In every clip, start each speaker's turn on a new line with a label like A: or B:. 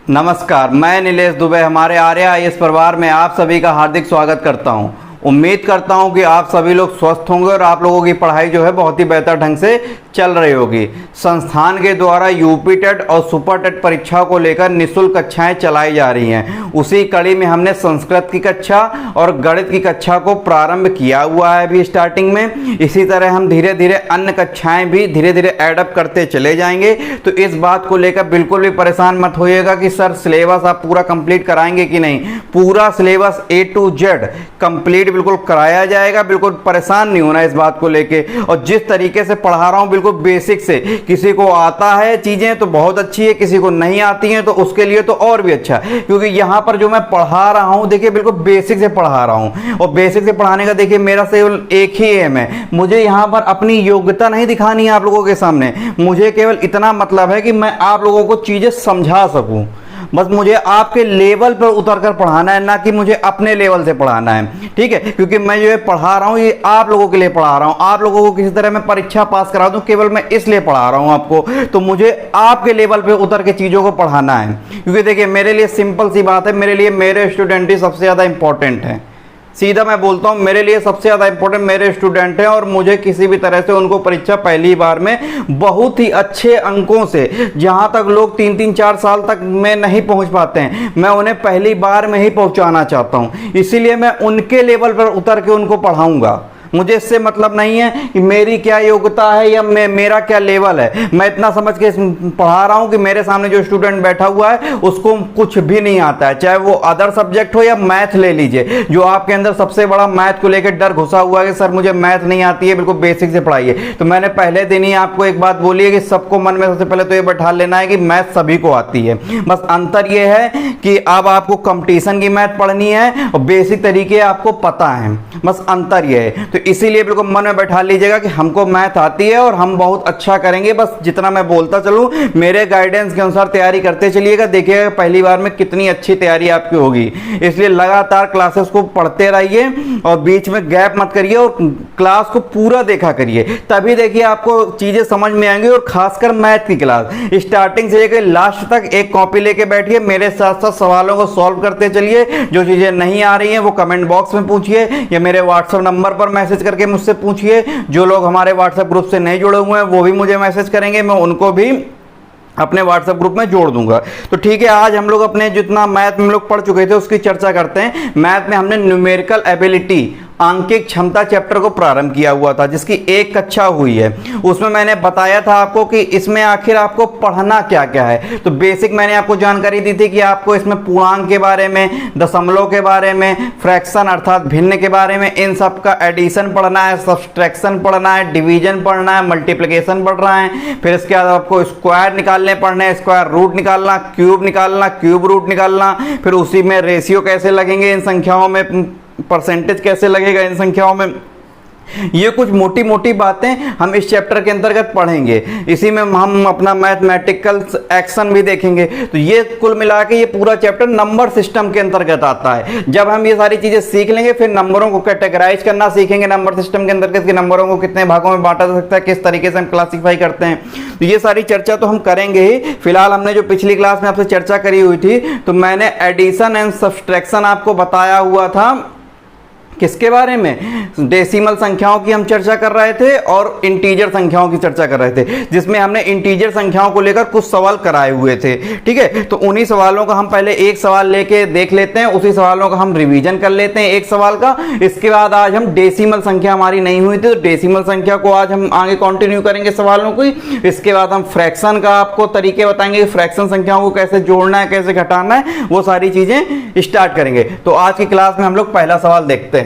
A: नमस्कार, मैं नीलेश दुबे हमारे आर्य आईएएस परिवार में आप सभी का हार्दिक स्वागत करता हूं। उम्मीद करता हूं कि आप सभी लोग स्वस्थ होंगे और आप लोगों की पढ़ाई जो है बहुत ही बेहतर ढंग से चल रही होगी। संस्थान के द्वारा यूपी टेट और सुपर टेट परीक्षा को लेकर निःशुल्क कक्षाएं चलाई जा रही हैं। उसी कड़ी में हमने संस्कृत की कक्षा और गणित की कक्षा को प्रारंभ किया हुआ है अभी स्टार्टिंग में। इसी तरह हम धीरे धीरे अन्य कक्षाएं भी धीरे धीरे एडअप करते चले जाएंगे। तो इस बात को लेकर बिल्कुल भी परेशान मत होइएगा कि सर सिलेबस आप पूरा कंप्लीट कराएंगे कि नहीं। पूरा syllabus A to Z complete बिल्कुल कराया जाएगा, बिल्कुल परेशान नहीं होना इस बात को लेके। और जिस तरीके से पढ़ा रहा हूँ बिल्कुल बेसिक से, किसी को आता है चीजें तो बहुत अच्छी है, किसी को नहीं आती हैं तो उसके लिए तो और भी अच्छा, क्योंकि यहाँ पर जो मैं पढ़ा रहा हूँ देखिए बिल्कुल बेसिक से पढ़ा रहा हूँ। और बेसिक से पढ़ाने का देखिए मेरा केवल एक ही एम है, मुझे यहाँ पर अपनी योग्यता नहीं दिखानी है आप लोगों के सामने। मुझे केवल इतना मतलब है कि मैं आप लोगों को चीजें समझा सकूं। बस मुझे आपके लेवल पर उतर कर पढ़ाना है, ना कि मुझे अपने लेवल से पढ़ाना है, ठीक है। क्योंकि मैं जो है पढ़ा रहा हूँ ये आप लोगों के लिए पढ़ा रहा हूँ। आप लोगों को किसी तरह मैं परीक्षा पास करा दूं केवल मैं इसलिए पढ़ा रहा हूँ आपको। तो मुझे आपके लेवल पे उतर के चीज़ों को पढ़ाना है, क्योंकि देखिए मेरे लिए सिंपल सी बात है, मेरे लिए मेरे स्टूडेंट ही सबसे ज़्यादा इंपॉर्टेंट है। सीधा मैं बोलता हूँ, मेरे लिए सबसे ज़्यादा इंपॉर्टेंट मेरे स्टूडेंट हैं। और मुझे किसी भी तरह से उनको परीक्षा पहली बार में बहुत ही अच्छे अंकों से, जहाँ तक लोग 3-4 साल तक में नहीं पहुँच पाते हैं, मैं उन्हें पहली बार में ही पहुँचाना चाहता हूँ। इसीलिए मैं उनके लेवल पर उतर के उनको पढ़ाऊँगा। मुझे इससे मतलब नहीं है कि मेरी क्या योग्यता है या मेरा क्या लेवल है। मैं इतना समझ के पढ़ा रहा हूं कि मेरे सामने जो स्टूडेंट बैठा हुआ है उसको कुछ भी नहीं आता है, चाहे वो अदर सब्जेक्ट हो या मैथ ले लीजिए। जो आपके अंदर सबसे बड़ा मैथ को लेकर डर घुसा हुआ है कि सर मुझे मैथ नहीं आती है, बिल्कुल बेसिक से पढ़ाइए। तो मैंने पहले दिन ही आपको एक बात बोली है कि सबको मन में सबसे पहले तो ये बैठा लेना है कि मैथ सभी को आती है। बस अंतर ये है कि अब आपको कंपटीशन की मैथ पढ़नी है और बेसिक तरीके आपको पता है, बस अंतर ये है। तो इसीलिए बिल्कुल मन में बैठा लीजिएगा कि हमको मैथ आती है और हम बहुत अच्छा करेंगे। बस जितना मैं बोलता चलूं, मेरे गाइडेंस के अनुसार तैयारी करते चलिएगा, देखिएगा पहली बार में कितनी अच्छी तैयारी आपकी होगी। इसलिए लगातार क्लासेस को पढ़ते रहिए और बीच में गैप मत करिए और क्लास को पूरा देखा करिए, तभी देखिए आपको चीजें समझ में आएंगी। और खासकर मैथ की क्लास स्टार्टिंग से लेकर लास्ट तक एक कॉपी लेके बैठिए, मेरे साथ साथ सवालों को सॉल्व करते चलिए। जो चीजें नहीं आ रही हैं वो कमेंट बॉक्स में पूछिए या मेरे व्हाट्सएप नंबर पर मैसेज करके मुझसे पूछिए। जो लोग हमारे व्हाट्सएप ग्रुप से नहीं जुड़े हुए हैं वो भी मुझे मैसेज करेंगे, मैं उनको भी अपने व्हाट्सएप ग्रुप में जोड़ दूंगा। तो ठीक है, आज हम लोग अपने जितना मैथ में हम लोग पढ़ चुके थे उसकी चर्चा करते हैं। मैथ में हमने न्यूमेरिकल एबिलिटी आंकिक क्षमता चैप्टर को प्रारंभ किया हुआ था, जिसकी एक कक्षा हुई है। उसमें मैंने बताया था आपको कि इसमें आखिर आपको पढ़ना क्या क्या है। तो बेसिक मैंने आपको जानकारी दी थी कि आपको इसमें पूर्णांक के बारे में, दशमलव के बारे में, फ्रैक्शन अर्थात भिन्न के बारे में, इन सब का एडिशन पढ़ना है, सब्सट्रैक्शन पढ़ना है, डिवीजन पढ़ना है, मल्टीप्लिकेशन पढ़ना है। फिर इसके बाद आपको स्क्वायर निकालने पढ़ने हैं, स्क्वायर रूट निकालना, क्यूब निकालना, क्यूब रूट निकालना। फिर उसी में रेशियो कैसे लगेंगे इन संख्याओं में, परसेंटेज कैसे लगेगा इन संख्याओं में। ये कुछ मोटी मोटी बातें हम इस चैप्टर के अंतर्गत पढ़ेंगे। इसी में हम अपना मैथमेटिकल एक्शन भी देखेंगे। तो ये कुल मिला के ये पूरा चैप्टर नंबर सिस्टम के अंतर्गत आता है। जब हम ये सारी चीजें सीख लेंगे फिर नंबरों को कैटेगराइज करना सीखेंगे नंबर सिस्टम के अंतर्गत, कि नंबरों को कितने भागों में बांटा जा सकता है, किस तरीके से हम क्लासीफाई करते हैं। तो ये सारी चर्चा तो हम करेंगे ही। फिलहाल हमने जो पिछली क्लास में आपसे चर्चा करी हुई थी, तो मैंने एडिशन एंड सब्सट्रैक्शन आपको बताया हुआ था। किसके बारे में? डेसिमल संख्याओं की हम चर्चा कर रहे थे और इंटीजर संख्याओं की चर्चा कर रहे थे, जिसमें हमने इंटीजर संख्याओं को लेकर कुछ सवाल कराए हुए थे, ठीक है। तो उन्हीं सवालों का हम पहले एक सवाल लेके देख लेते हैं, उसी सवालों का हम रिवीजन कर लेते हैं एक सवाल का। इसके बाद आज हम डेसिमल संख्या हमारी नहीं हुई थी, तो डेसिमल संख्या को आज हम आगे कंटिन्यू करेंगे सवालों को। इसके बाद हम फ्रैक्शन का आपको तरीके बताएंगे, फ्रैक्शन संख्याओं को कैसे जोड़ना है, कैसे घटाना है, वो सारी चीजें स्टार्ट करेंगे। तो आज की क्लास में हम लोग पहला सवाल देखते हैं।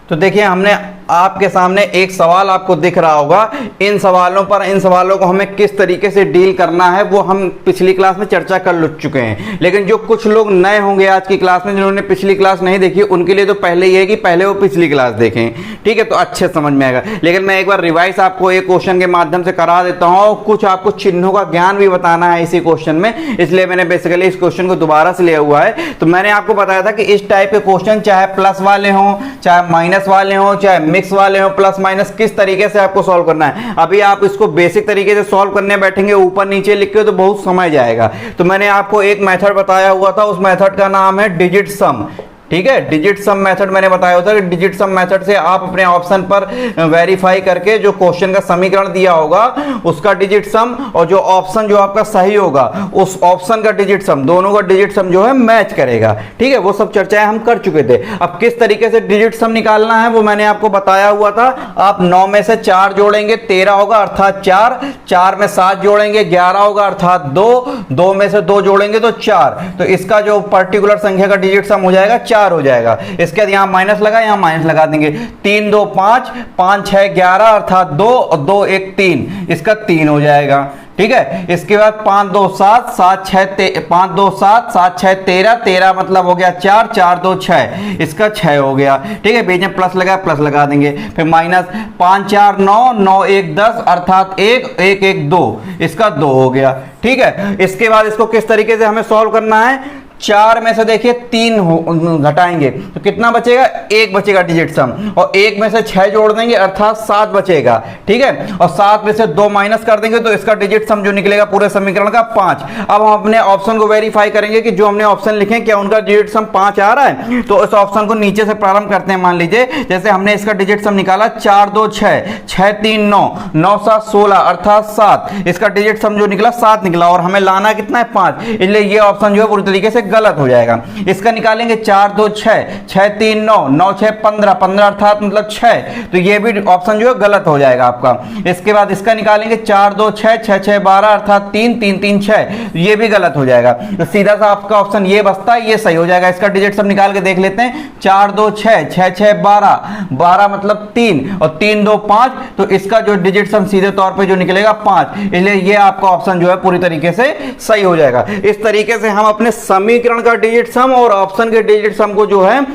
A: तो देखिए, हमने आपके सामने एक सवाल आपको दिख रहा होगा। इन सवालों को हमें किस तरीके से डील करना है वो हम पिछली क्लास में चर्चा कर चुके हैं। लेकिन जो कुछ लोग नए होंगे आज की क्लास में, जिन्होंने पिछली क्लास नहीं देखी, उनके लिए तो पहले ये है कि पहले वो पिछली क्लास देखें, ठीक है, तो अच्छे समझ में आएगा। लेकिन मैं एक बार रिवाइज आपको एक क्वेश्चन के माध्यम से करा देता हूँ। कुछ आपको चिन्हों का ज्ञान भी बताना है इसी क्वेश्चन में, इसलिए मैंने बेसिकली इस क्वेश्चन को दोबारा से लिया हुआ है। तो मैंने आपको बताया था कि इस टाइप के क्वेश्चन चाहे प्लस वाले हों, चाहे माइनस वाले हों, चाहे मिक्स वाले हो प्लस माइनस, किस तरीके से आपको सॉल्व करना है। अभी आप इसको बेसिक तरीके से सॉल्व करने बैठेंगे ऊपर नीचे लिख के तो बहुत समय जाएगा। तो मैंने आपको एक मेथड बताया हुआ था, उस मेथड का नाम है डिजिट सम। ठीक है, डिजिट सम मेथड मैंने बताया होता है कि डिजिट सम मेथड से आप अपने ऑप्शन पर वेरीफाई करके जो क्वेश्चन का समीकरण दिया होगा उसका डिजिट सम और जो ऑप्शन जो आपका सही होगा उस ऑप्शन का डिजिट सम, दोनों का डिजिट सम जो है मैच करेगा। ठीक है, वो सब चर्चाएं हम कर चुके थे। अब किस तरीके से डिजिट सम निकालना है वो मैंने आपको बताया हुआ था। आप 9 में से 4 जोड़ेंगे 13 होगा अर्थात 4, 4 में 7 जोड़ेंगे 11 होगा अर्थात 2, 2 में से 2 जोड़ेंगे तो 4। तो इसका जो पर्टिकुलर संख्या का डिजिट सम हो जाएगा 4 हो जाएगा। इसके बाद यहां माइनस लगा, यहां माइनस लगा देंगे। 3 2 5, 5 6 11 अर्थात 2 और 2 1 3, इसका 3 हो जाएगा। ठीक है, इसके बाद 5 2 7, 7 6 5 2 7, 7 6 13, 13 मतलब हो गया 4, 4 2 6, इसका 6 हो गया। ठीक है, बीच में प्लस लगा, प्लस लगा देंगे। फिर माइनस 5 4 9, 9 1 10 अर्थात 1 1 1 2, इसका 2 हो गया। ठीक है, इसके बाद इसको किस तरीके से हमें सॉल्व करना है। 4 में से देखिए 3 घटाएंगे तो कितना बचेगा, 1 बचेगा डिजिट सम, और 1 में से 6 जोड़ देंगे अर्थात 7 बचेगा। ठीक है, और 7 में से 2 माइनस कर देंगे तो इसका डिजिट सम जो निकलेगा पूरे समीकरण का 5। अब हम अपने ऑप्शन को वेरीफाई करेंगे कि जो हमने ऑप्शन लिखे क्या उनका डिजिट सम 5 आ रहा है। तो इस ऑप्शन को नीचे से प्रारंभ करते हैं। मान लीजिए जैसे हमने इसका डिजिट सम निकाला 4 2 6, 6 3 9, 9 7 16 अर्थात 7, इसका डिजिट सम जो निकला 7 निकला, और हमें लाना कितना है 5, इसलिए ये ऑप्शन जो है पूरी तरीके से गलत हो जाएगा। इसका निकालेंगे 4 2 6, 6 3 9, 9 6 15, 15 अर्थात मतलब 6, तो ये भी ऑप्शन जो है गलत हो जाएगा आपका। इसके बाद इसका निकालेंगे 4 2 6, 6 6 12 अर्थात 3 3 3 6, ये भी गलत हो जाएगा। तो सीधा सा आपका ऑप्शन ये बचता है, ये सही हो जाएगा। इसका डिजिट सब निकाल के देख लेते हैं। 4 2 6, 6 6 12, 12 मतलब 3 और 3 2 5, तो इसका जो डिजिट सम सीधे तौर पे जो निकलेगा 5, इसलिए ये आपका ऑप्शन जो है पूरी तरीके से सही हो जाएगा। इस तरीके से हम अपने समीकरण का डिजिट सम और ऑप्शन के डिजिट सम को जो है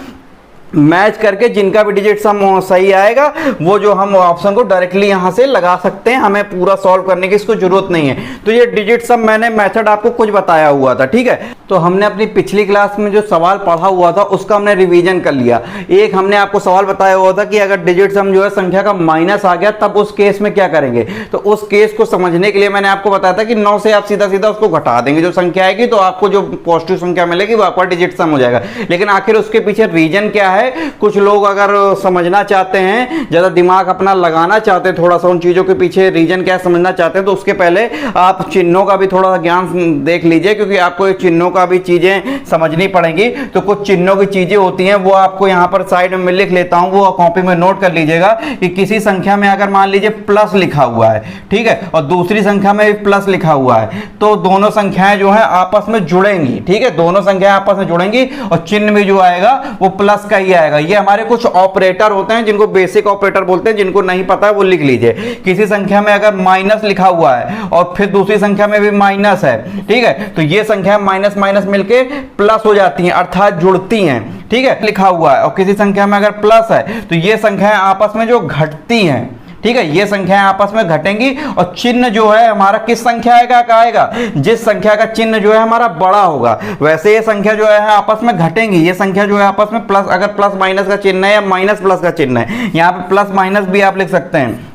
A: मैच करके जिनका भी डिजिट सम सही आएगा वो जो हम ऑप्शन को डायरेक्टली यहां से लगा सकते हैं, हमें पूरा सॉल्व करने की इसको जरूरत नहीं है। तो ये डिजिट सम मैंने मेथड आपको कुछ बताया हुआ था। ठीक है, तो हमने अपनी पिछली क्लास में जो सवाल पढ़ा हुआ था उसका हमने रिवीजन कर लिया। एक हमने आपको सवाल बताया हुआ था कि अगर डिजिट सम जो है संख्या का माइनस आ गया तब उस केस में क्या करेंगे। तो उस केस को समझने के लिए मैंने आपको बताया था कि 9 से आप सीधा सीधा उसको घटा देंगे, जो संख्या आएगी तो आपको जो पॉजिटिव संख्या मिलेगी वो आपका डिजिट सम हो जाएगा। लेकिन आखिर उसके पीछे रीजन क्या है, कुछ लोग अगर समझना चाहते हैं, ज्यादा दिमाग अपना लगाना चाहते हैं, थोड़ा सा उन चीजों के पीछे रीजन क्या समझना चाहते हैं, तो उसके पहले आप चिन्हों का भी थोड़ा सा ज्ञान देख लीजिए, क्योंकि आपको चिन्हों का भी चीजें समझनी पड़ेंगी। तो कुछ चिन्हों की चीजें होती हैं वो आपको यहाँ पर साइड में लिख लेता हूं, वो कॉपी में नोट कर लीजिएगा कि किसी संख्या में अगर मान लीजिए प्लस लिखा हुआ है, ठीक है, और दूसरी संख्या में भी प्लस लिखा हुआ है, तो दोनों संख्याएं जो है आपस में जुड़ेंगी। ठीक है, दोनों संख्याएं आपस में जुड़ेंगी और चिन्ह भी जो आएगा वो प्लस का ही आएगा। ये हमारे कुछ ऑपरेटर होते हैं जिनको बेसिक ऑपरेटर बोलते हैं, जिनको नहीं पता है वो लिख लीजिए। किसी संख्या में अगर माइनस लिखा हुआ है और फिर दूसरी संख्या में भी माइनस है, ठीक है, तो ये संख्या माइनस माइनस मिलके प्लस हो जाती हैं अर्थात जुड़ती हैं। ठीक है, लिखा हुआ है, और किसी संख्या में अगर प्लस है तो ये संख्याएं आपस में जो घटती हैं, ठीक है, ये संख्याएं आपस में घटेंगी और चिन्ह जो है हमारा किस संख्या का आएगा, जिस संख्या का चिन्ह जो है हमारा बड़ा होगा, वैसे ये संख्या जो है आपस में घटेंगी। ये संख्या जो है आपस में प्लस, अगर प्लस माइनस का चिन्ह है या माइनस प्लस का चिन्ह है, यहाँ पे प्लस माइनस भी आप लिख सकते हैं।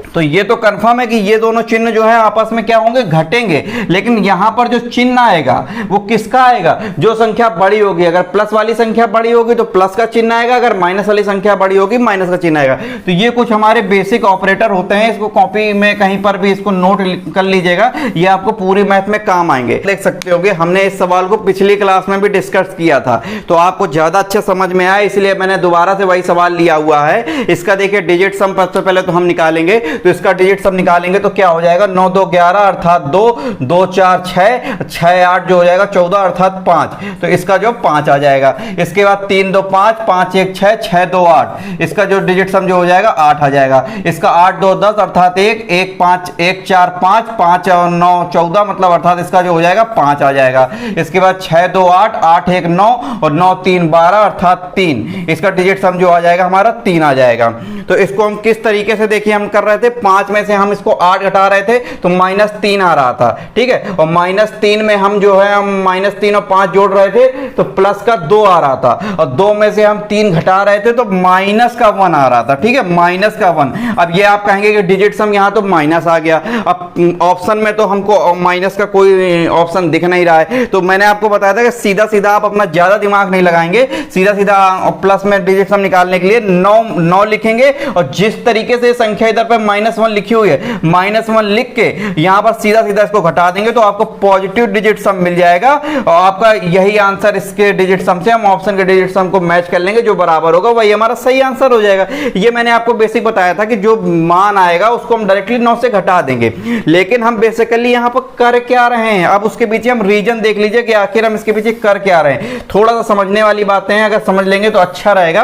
A: तो ये तो कंफर्म है कि ये दोनों चिन्ह जो है आपस में क्या होंगे, घटेंगे। लेकिन यहां पर जो चिन्ह आएगा वो किसका आएगा, जो संख्या बड़ी होगी। अगर प्लस वाली संख्या बड़ी होगी तो प्लस का चिन्ह आएगा, अगर माइनस वाली संख्या बड़ी होगी माइनस का चिन्ह आएगा। तो ये कुछ हमारे बेसिक ऑपरेटर होते हैं, इसको कॉपी में कहीं पर भी इसको नोट कर लीजिएगा, ये आपको पूरी मैथ में काम आएंगे। देख सकते होंगे हमने इस सवाल को पिछली क्लास में भी डिस्कस किया था, तो आपको ज्यादा अच्छा समझ में आया, इसलिए मैंने दोबारा से वही सवाल लिया हुआ है। इसका देखिए डिजिट सम सबसे पहले तो हम निकालेंगे, तो इसका डिजिट सब निकालेंगे तो क्या हो जाएगा, 9 2 11 अर्थात 2, 2 4 6, 6 8 जो हो जाएगा 14 अर्थात 5, तो इसका जो 5 आ जाएगा। इसके बाद 3 2 5, 5 1 6, 6 2 8, इसका जो डिजिट सम जो हो जाएगा 8 आ जाएगा। इसका 8 2 10 अर्थात 1, 1 5 1 4 5, 5 और 9 14 मतलब अर्थात इसका जो हो जाएगा 5 आ जाएगा। इसके बाद 6 2 8, 8 1 9 और 9 3 12 अर्थात 3, इसका डिजिट सम जो आ जाएगा हमारा 3 आ जाएगा। तो इसको हम किस तरीके से देखिए हम कर रहे थे, 5 में से हम इसको 8 घटा रहे थे तो -3 आ रहा था, ठीक है। और -3 में हम जो है हम -3 और 5 जोड़ रहे थे तो प्लस का 2 आ रहा था, और 2 में से हम 3 घटा रहे थे तो माइनस का 1 आ रहा था, ठीक है, माइनस का 1। अब ये आप कहेंगे कि डिजिट सम यहाँ तो माइनस आ गया, अब ऑप्शन में तो हमको माइनस का कोई ऑप्शन दिख नहीं रहा है, तो मैंने आपको बताया था कि सीधा सीधा आप अपना ज्यादा दिमाग नहीं लगाएंगे, सीधा सीधा प्लस में डिजिट सम निकालने के लिए 9 लिखेंगे, और जिस तरीके से संख्या इधर पे -1 लिखी हुई है, -1 लिख के यहां पर सीधा सीधा इसको घटा देंगे तो आपको पॉजिटिव डिजिट सम मिल जाएगा, और आपका यही आंसर इसके डिजिट सम से हम ऑप्शन के डिजिट सम को मैच कर लेंगे, जो बराबर होगा वही हमारा सही आंसर हो जाएगा। ये मैंने आपको बेसिक बताया था कि जो मान आएगा उसको हम डायरेक्टली 9 से घटा देंगे, लेकिन हम बेसिकली यहां पर कर क्या रहे हैं, अब उसके पीछे हम रीजन देख लीजिए कि आखिर हम इसके पीछे कर क्या रहे हैं। थोड़ा सा समझने वाली बातें हैं, अगर समझ लेंगे तो अच्छा रहेगा।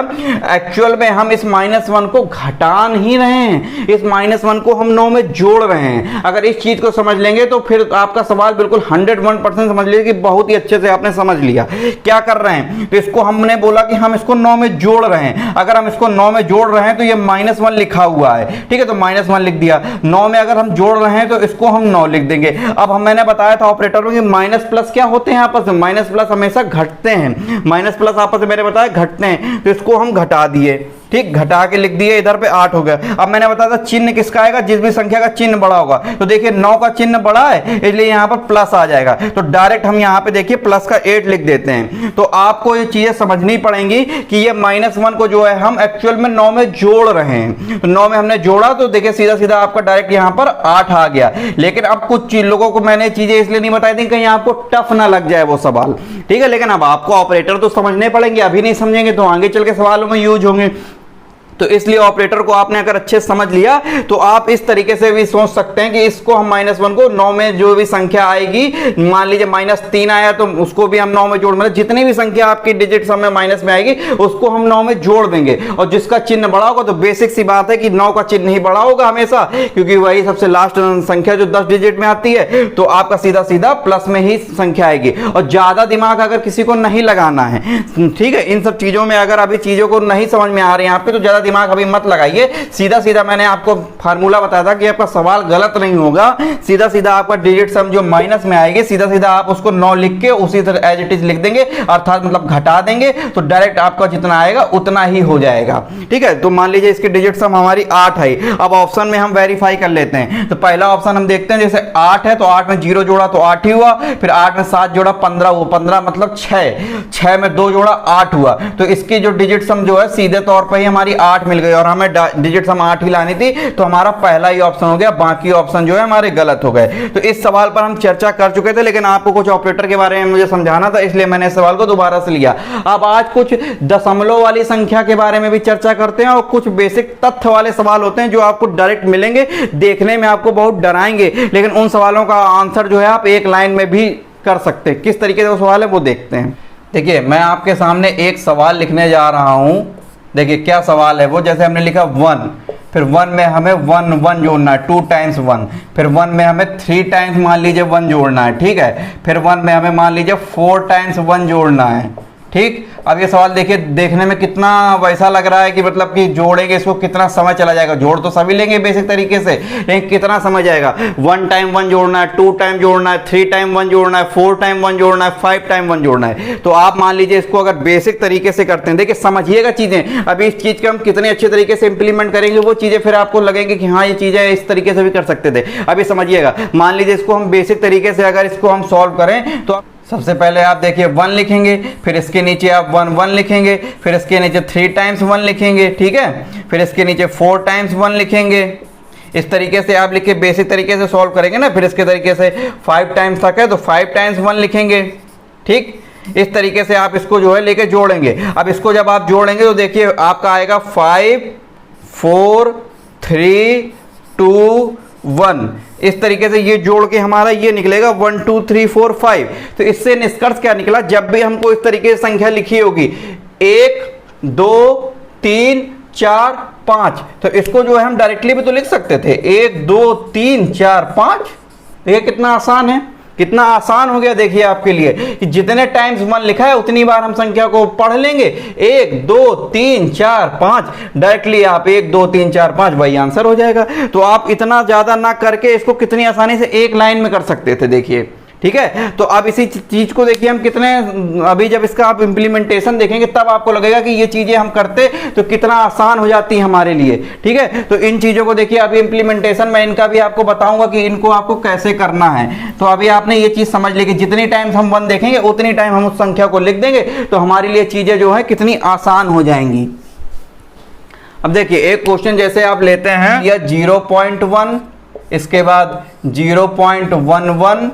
A: एक्चुअल में हम इस -1 को घटा नहीं रहे हैं, इस -1 को हम 9 में जोड़ रहे हैं। अगर इस चीज को समझ लेंगे तो फिर आपका सवाल बिल्कुल 101% समझ लीजिए कि बहुत ही अच्छे से आपने समझ लिया। क्या कर रहे हैं, तो इसको हमने बोला कि हम इसको 9 में जोड़ रहे हैं। अगर हम इसको 9 में जोड़ रहे हैं तो ये -1 लिखा हुआ है, ठीक है, तो -1 लिख दिया। 9 में अगर हम जोड़ रहे हैं तो इसको हम 9 लिख देंगे। अब मैंने बताया था ऑपरेटर में कि माइनस प्लस क्या होते हैं आपस में, माइनस प्लस हमेशा घटते हैं, माइनस प्लस आपस में मैंने बताया घटते हैं, तो इसको हम घटा दिए, ठीक, घटा के लिख दिए, इधर पे 8 हो गया। अब मैंने बताया था चिन्ह किसका आएगा, जिस भी संख्या का चिन्ह बड़ा होगा, तो देखिए 9 का चिन्ह बड़ा है इसलिए यहां पर प्लस आ जाएगा, तो डायरेक्ट हम यहां पे देखिए प्लस का 8 लिख देते हैं। तो आपको ये चीजें समझनी पड़ेंगी कि ये -1 को जो है हम एक्चुअल में 9 में जोड़ रहे हैं, तो 9 में हमने जोड़ा तो देखिए सीधा सीधा आपका डायरेक्ट यहां पर 8 आ गया। लेकिन अब कुछ लोगों को मैंने चीजें इसलिए नहीं बताई थी कहीं आपको टफ ना लग जाए वो सवाल, ठीक है, लेकिन अब आपको ऑपरेटर तो समझने पड़ेंगे, अभी नहीं समझेंगे तो आगे चल के सवालों में यूज होंगे। तो इसलिए ऑपरेटर को आपने अगर अच्छे से समझ लिया तो आप इस तरीके से भी सोच सकते हैं कि इसको हम -1 को 9 में जो भी संख्या आएगी, मान लीजिए -3 आया तो उसको भी हम 9 में जोड़, मतलब जितनी भी संख्या आपकी डिजिट सम में माइनस में आएगी उसको हम 9 में जोड़ देंगे, और जिसका चिन्ह बड़ा होगा तो बेसिक सी बात है कि 9 का चिन्ह ही बड़ा होगा हमेशा, क्योंकि वही सबसे लास्ट संख्या जो 10 डिजिट में आती है, तो आपका सीधा सीधा प्लस में ही संख्या आएगी। और ज्यादा दिमाग अगर किसी को नहीं लगाना है, ठीक है, इन सब चीजों में अगर अभी चीजों को नहीं समझ में आ रही है आपके, तो ज्यादा दिमाग अभी मत लगाइए, सीधा सीधा मैंने आपको फार्मूला बताया था कि आपका सवाल गलत नहीं होगा, सीधा सीधा आपका डिजिट सम जो माइनस में आएगी सीधा सीधा आप उसको 9 लिख के उसी तरह एज इट इज लिख देंगे, अर्थात मतलब घटा देंगे, तो डायरेक्ट आपका जितना आएगा उतना ही हो जाएगा, ठीक है। तो मान लीजिए इसकी डिजिट सम हमारी 8 है, अब ऑप्शन में हम वेरीफाई कर लेते हैं। तो पहला ऑप्शन हम देखते हैं, जैसे 8 है तो 8 में 0 जोड़ा तो 8 ही हुआ, फिर 8 में 7 जोड़ा 15 हुआ, 15 मतलब 6 में 2 जोड़ा 8 हुआ, तो इसकी जो डिजिट सम जो है सीधे तौर पर ही हमारी 8 मिल गई, और हमें डिजिट सम 8 ही लानी थी, तो हमारा पहला ही ऑप्शन हो गया, बाकी ऑप्शन जो है हमारे गलत हो गए। तो इस सवाल पर हम चर्चा कर चुके थे, लेकिन आपको कुछ ऑपरेटर के बारे में मुझे समझाना था, इसलिए मैंने इस सवाल को दोबारा से लिया। अब आज कुछ दशमलव वाली संख्या के बारे में भी चर्चा करते हैं, और कुछ बेसिक तथ्य वाले सवाल होते हैं जो आपको डायरेक्ट मिलेंगे, देखने में आपको बहुत डराएंगे, लेकिन उन सवालों का आंसर जो है आप एक लाइन में भी कर सकते हैं। किस तरीके से वो सवाल है वो देखते हैं। देखिए मैं आपके सामने एक सवाल लिखने जा रहा हूं, देखिए क्या सवाल है वो, जैसे हमने लिखा 1, फिर 1 में हमें 1 जोड़ना है, 2 टाइम्स 1, फिर 1 में हमें 3 टाइम्स मान लीजिए 1 जोड़ना है, ठीक है, फिर 1 में हमें मान लीजिए 4 टाइम्स 1 जोड़ना है, ठीक। अब ये सवाल देखिए, देखने में कितना वैसा लग रहा है कि मतलब कि जोड़ेंगे इसको कितना समय चला जाएगा, जोड़ तो सभी लेंगे बेसिक तरीके से, लेकिन कितना समय जाएगा। 1 टाइम 1 जोड़ना है, 2 टाइम जोड़ना है, 3 टाइम 1 जोड़ना है, 4 टाइम 1 जोड़ना है, 5 टाइम 1 जोड़ना है। तो आप मान लीजिए इसको अगर बेसिक तरीके से करते हैं, देखिए समझिएगा चीजें, अभी इस चीज को हम कितने अच्छे तरीके से इंप्लीमेंट करेंगे वो चीजें फिर आपको लगेंगे कि हाँ ये चीजें इस तरीके से भी कर सकते थे। अभी समझिएगा, मान लीजिए इसको हम बेसिक तरीके से अगर इसको हम सॉल्व करें तो सबसे पहले आप देखिए 1 लिखेंगे, फिर इसके नीचे आप 1 1 लिखेंगे, फिर इसके नीचे 3 टाइम्स 1 लिखेंगे, ठीक है, फिर इसके नीचे 4 टाइम्स 1 लिखेंगे। इस तरीके से आप लिखे बेसिक तरीके से सॉल्व करेंगे ना, फिर इसके तरीके से 5 टाइम्स तक है तो 5 टाइम्स 1 लिखेंगे, ठीक। इस तरीके से आप इसको जो है लेके जोड़ेंगे। अब इसको जब आप जोड़ेंगे तो देखिए आपका आएगा 5 4 3 2 1, इस तरीके से ये जोड़ के हमारा ये निकलेगा 1 2 3 4 5। तो इससे निष्कर्ष क्या निकला, जब भी हमको इस तरीके से संख्या लिखी होगी 1 2 3 4 5, तो इसको जो है हम डायरेक्टली भी तो लिख सकते थे 1 2 3 4 5, ये कितना आसान है, कितना आसान हो गया देखिए आपके लिए कि जितने टाइम्स 1 लिखा है उतनी बार हम संख्या को पढ़ लेंगे। 1 2 3 4 5 डायरेक्टली आप 1 2 3 4 5 वही आंसर हो जाएगा। तो आप इतना ज्यादा ना करके इसको कितनी आसानी से एक लाइन में कर सकते थे देखिए, ठीक है। तो अब इसी चीज को देखिए हम कितने, अभी जब इसका आप इंप्लीमेंटेशन देखेंगे तब आपको लगेगा कि ये चीजें हम करते तो कितना आसान हो जाती है हमारे लिए, ठीक है। तो इन चीजों को देखिए अभी इंप्लीमेंटेशन मैं इनका भी आपको बताऊंगा कि इनको आपको कैसे करना है। तो अभी आपने ये चीज समझ ली कि जितनी टाइम्स हम 1 देखेंगे उतनी टाइम हम उस संख्या को लिख देंगे, तो हमारे लिए चीजें जो है कितनी आसान हो जाएंगी। अब देखिए एक क्वेश्चन जैसे आप लेते हैं या 0.1, इसके बाद 0.11,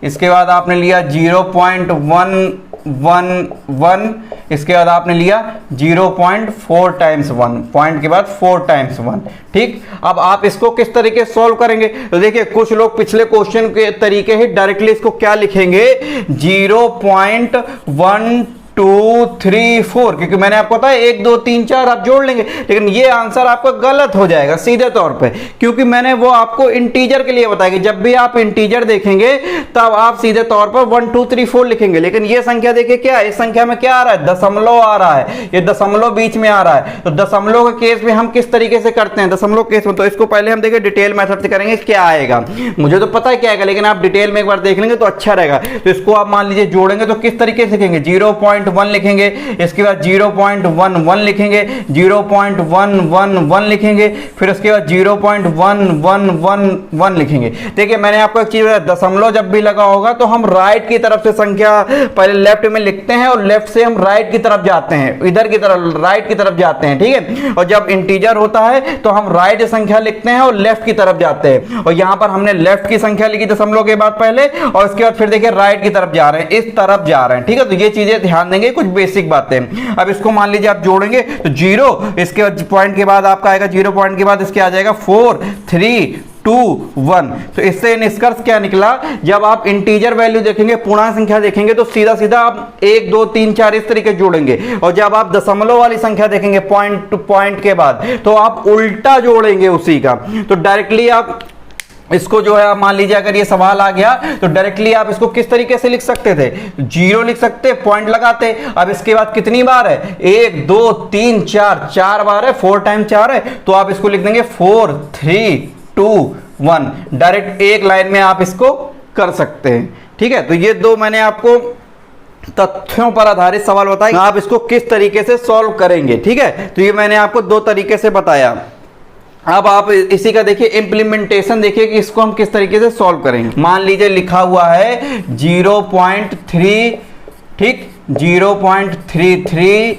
A: इसके बाद आपने लिया 0.111, इसके बाद आपने लिया 0.4 टाइम्स 1, पॉइंट के बाद 4 टाइम्स 1, ठीक। अब आप इसको किस तरीके से सॉल्व करेंगे, तो देखिए कुछ लोग पिछले क्वेश्चन के तरीके ही डायरेक्टली इसको क्या लिखेंगे 0.1234, क्योंकि मैंने आपको बताया 1 2 3 4 आप जोड़ लेंगे, लेकिन ये आंसर आपका गलत हो जाएगा सीधे तौर पे, क्योंकि मैंने वो आपको इंटीजर के लिए बताया कि जब भी आप इंटीजर देखेंगे तब आप सीधे तौर पर 1 2 3 4 लिखेंगे। लेकिन ये संख्या देखिए क्या है, इस संख्या में क्या आ रहा है, दशमलव आ रहा है, ये दशमलव बीच में आ रहा है। तो दशमलव के केस में हम किस तरीके से करते हैं दशमलव केस में, तो इसको पहले हम देखिए डिटेल मेथड से करेंगे क्या आएगा। मुझे तो पता है क्या आएगा, लेकिन आप डिटेल में एक बार देख लेंगे तो अच्छा रहेगा। तो इसको आप मान लीजिए जोड़ेंगे तो किस तरीके से लिखेंगे, 0.1 लिखेंगे, इसके बाद 0.11 लिखेंगे, 0.111 लिखेंगे, फिर उसके बाद 0.1111 लिखेंगे। देखिए मैंने आपको एक चीज बताया, दशमलव जब भी लगा होगा तो हम राइट की तरफ से संख्या पहले लेफ्ट में लिखते हैं और लेफ्ट से हम राइट की तरफ जाते हैं, इधर की तरफ राइट की तरफ जाते हैं, ठीक है। और जब इंटीजर होता है तो हम राइट संख्या लिखते हैं और लेफ्ट की तरफ जाते हैं। और यहां पर हमने लेफ्ट की संख्या लिखी दशमलव के बाद पहले, और उसके बाद फिर देखिए राइट की तरफ जा रहे हैं, इस तरफ जा रहे हैं, ठीक है। तो ये चीजें ध्यान देंगे, कुछ बेसिक बातें। अब इसको मान लीजिए आप जोड़ेंगे तो 0, इसके बाद पॉइंट के बाद आपका आएगा 0 पॉइंट के बाद इसके आ जाएगा 4 3 2 1। तो इससे निष्कर्ष क्या निकला, जब आप इंटीजर वैल्यू देखेंगे, पूर्णांक संख्या देखेंगे तो सीधा सीधा आप 1 2 3 4 इस तरीके जोड़ेंगे, और जब आप दशमलव वाली संख्या देखेंगे पॉइंट टू पॉइंट के बाद तो आप उल्टा जोड़ेंगे उसी का। तो डायरेक्टली आप इसको जो है, मान लीजिए अगर ये सवाल आ गया तो डायरेक्टली आप इसको किस तरीके से लिख सकते थे, 0 लिख सकते, पॉइंट लगाते। अब इसके बाद कितनी बार है, 1 2 3 4, 4 बार है, 4 टाइम 4 है, तो आप इसको लिख देंगे 4 3 2 1। डायरेक्ट एक लाइन में आप इसको कर सकते हैं, ठीक है। तो ये दो मैंने आपको तथ्यों पर आधारित सवाल बताए, आप इसको किस तरीके से सॉल्व करेंगे, ठीक है। तो ये मैंने आपको 2 तरीके से बताया। अब आप इसी का देखिए इंप्लीमेंटेशन देखिए कि इसको हम किस तरीके से सॉल्व करेंगे। मान लीजिए लिखा हुआ है 0.3, ठीक, 0.33,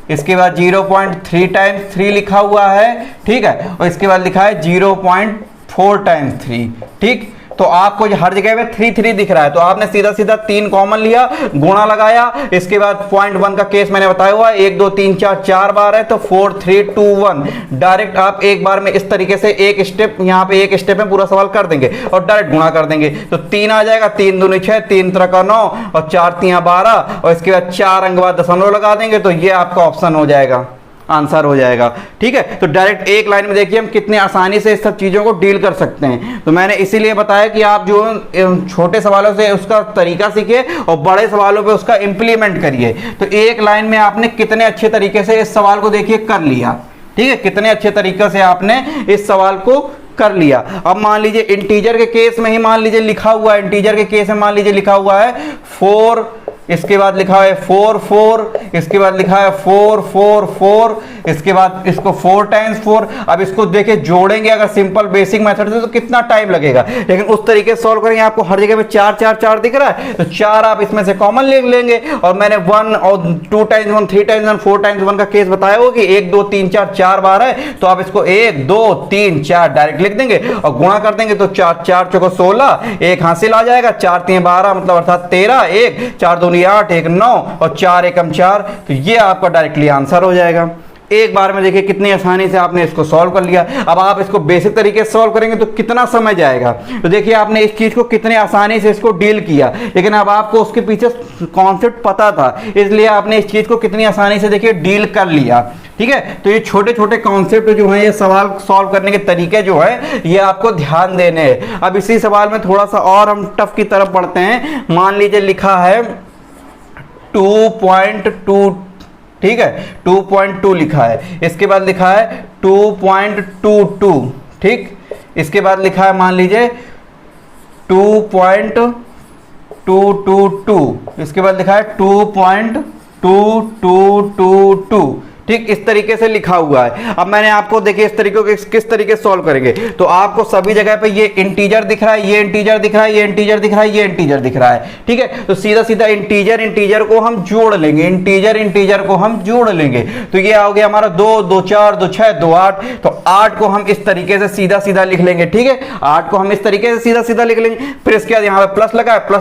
A: इसके बाद 0.3 टाइम्स 3 लिखा हुआ है, ठीक है, और इसके बाद लिखा है 0.4 टाइम्स 3, ठीक। तो आपको हर जगह में 3 3 दिख रहा है, तो आपने सीधा सीधा 3 कॉमन लिया, गुणा लगाया, इसके बाद 0.1 का केस मैंने बताया हुआ 1 2 3 4 4 बार है, तो 4 3 2 1। डायरेक्ट आप एक बार में इस तरीके से एक स्टेप, यहाँ पे एक स्टेप में पूरा सवाल कर देंगे और डायरेक्ट गुणा कर देंगे। तो 3 आ जाएगा, 3 दूनी 6, 3 3 9 और 4 3 12, और इसके बाद 4 अंक बाद दशमलव लगा देंगे, तो ये आपका ऑप्शन हो जाएगा, आंसर हो जाएगा, ठीक है। तो डायरेक्ट एक लाइन में देखिए हम कितने आसानी से इस सब चीज़ों को डील कर सकते हैं। तो मैंने इसीलिए बताया कि आप जो छोटे सवालों से उसका तरीका सीखिए और बड़े सवालों पे उसका इंप्लीमेंट करिए। तो एक लाइन में आपने कितने अच्छे तरीके से इस सवाल को देखिए कर लिया, ठीक है, कितने अच्छे तरीके से आपने इस सवाल को कर लिया। अब मान लीजिए इंटीजर के केस में ही मान लीजिए लिखा हुआ है, इंटीजर के केस में मान लीजिए लिखा हुआ है 4, इसके बाद लिखा है 4 4, इसके बाद लिखा है 4 4 4, इसके बाद इसको 4 टाइम्स 4। अब इसको देखिए जोड़ेंगे अगर सिंपल बेसिक मेथड से तो कितना टाइम लगेगा, लेकिन उस तरीके से सॉल्व करेंगे। आपको हर जगह में 4 4 4 दिख रहा है, तो 4 आप इसमें से कॉमन ले लेंगे, और मैंने 1 और 2 टाइम्स 1 3 टाइम्स 1 4 टाइम्स 1 का केस बताया हो कि 1 2 3 4 4 बार है, तो आप इसको 1 2 3 4 डायरेक्ट लिख देंगे और गुणा कर देंगे, तो 4 4 चौको 16, एक हासिल आ जाएगा, 4 3 12 मतलब अर्थात 13, 1 4 2 8 1 9 और 4 1 4। तो ये आपका डायरेक्टली आंसर हो जाएगा, एक बार में देखिए कितनी आसानी से आपने इसको सॉल्व कर लिया। अब आप इसको बेसिक तरीके से सॉल्व करेंगे तो कितना समय जाएगा। तो देखिए आपने इस चीज़ को कितने आसानी से इसको डील किया, लेकिन अब आपको उसके पीछे कॉन्सेप्ट पता था, इसलिए आपने इस चीज़ को कितनी आसानी से देखिए डील कर लिया। ठीक है, तो ये छोटे छोटे कॉन्सेप्ट जो हैं, ये सवाल सॉल्व करने के तरीके जो है ये आपको ध्यान देने हैं। अब इसी सवाल में थोड़ा सा और हम टफ की तरफ बढ़ते हैं। मान लीजिए लिखा है 2.2, ठीक है 2.2 लिखा है, इसके बाद लिखा है 2.22, ठीक, इसके बाद लिखा है मान लीजिए 2.222, इसके बाद लिखा है 2.2222, ठीक, इस तरीके से लिखा हुआ है। अब मैंने आपको देखिए इस तरीके को किस तरीके से सॉल्व करेंगे, तो आपको सभी जगह पे ये इंटीजर दिख रहा है, ये इंटीजर दिख रहा है, ये इंटीजर दिख रहा है, ये इंटीजर दिख रहा है, ठीक है, तो सीधा सीधा इंटीजर को हम जोड़ लेंगे, इंटीजर को हम जोड़ लेंगे। तो ये आ गया हमारा 2 2 4 2 6 2 8, तो 8 को हम इस तरीके से सीधा सीधा लिख लेंगे, ठीक है, 8 को हम इस तरीके से सीधा सीधा लिख लेंगे। फिर इसके बाद यहाँ पे प्लस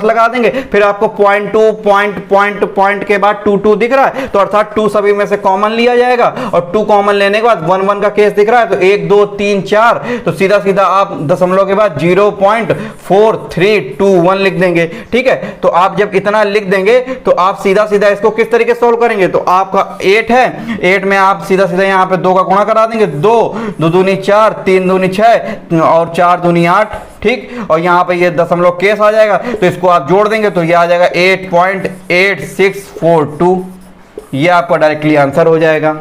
A: लगा देंगे, फिर आपको पॉइंट के बाद 2 दिख रहा है, तो अर्थात 2 सभी में से कॉमन लिया जाएगा, और 2 कॉमन लेने के बाद 1 का केस दिख रहा है, तो 1 2 3 4, तो सीधा सीधा आप दशमलव के बाद 0.4321 लिख देंगे। ठीक है, तो आप जब इतना लिख देंगे तो आप सीधा सीधा इसको किस तरीके से सोल्व करेंगे, तो आपका 8 है, 8 में आप सीधा सीधा यहाँ पे 2 का गुणा करा देंगे, 2 2 दूनी 4, 3 दूनी 6 और 4 दूनी 8, ठीक, और यहाँ पे ये दशमलव केस आ जाएगा, तो इसको आप जोड़ देंगे तो ये आ जाएगा 8.8642, ये आपका डायरेक्टली आंसर हो जाएगा।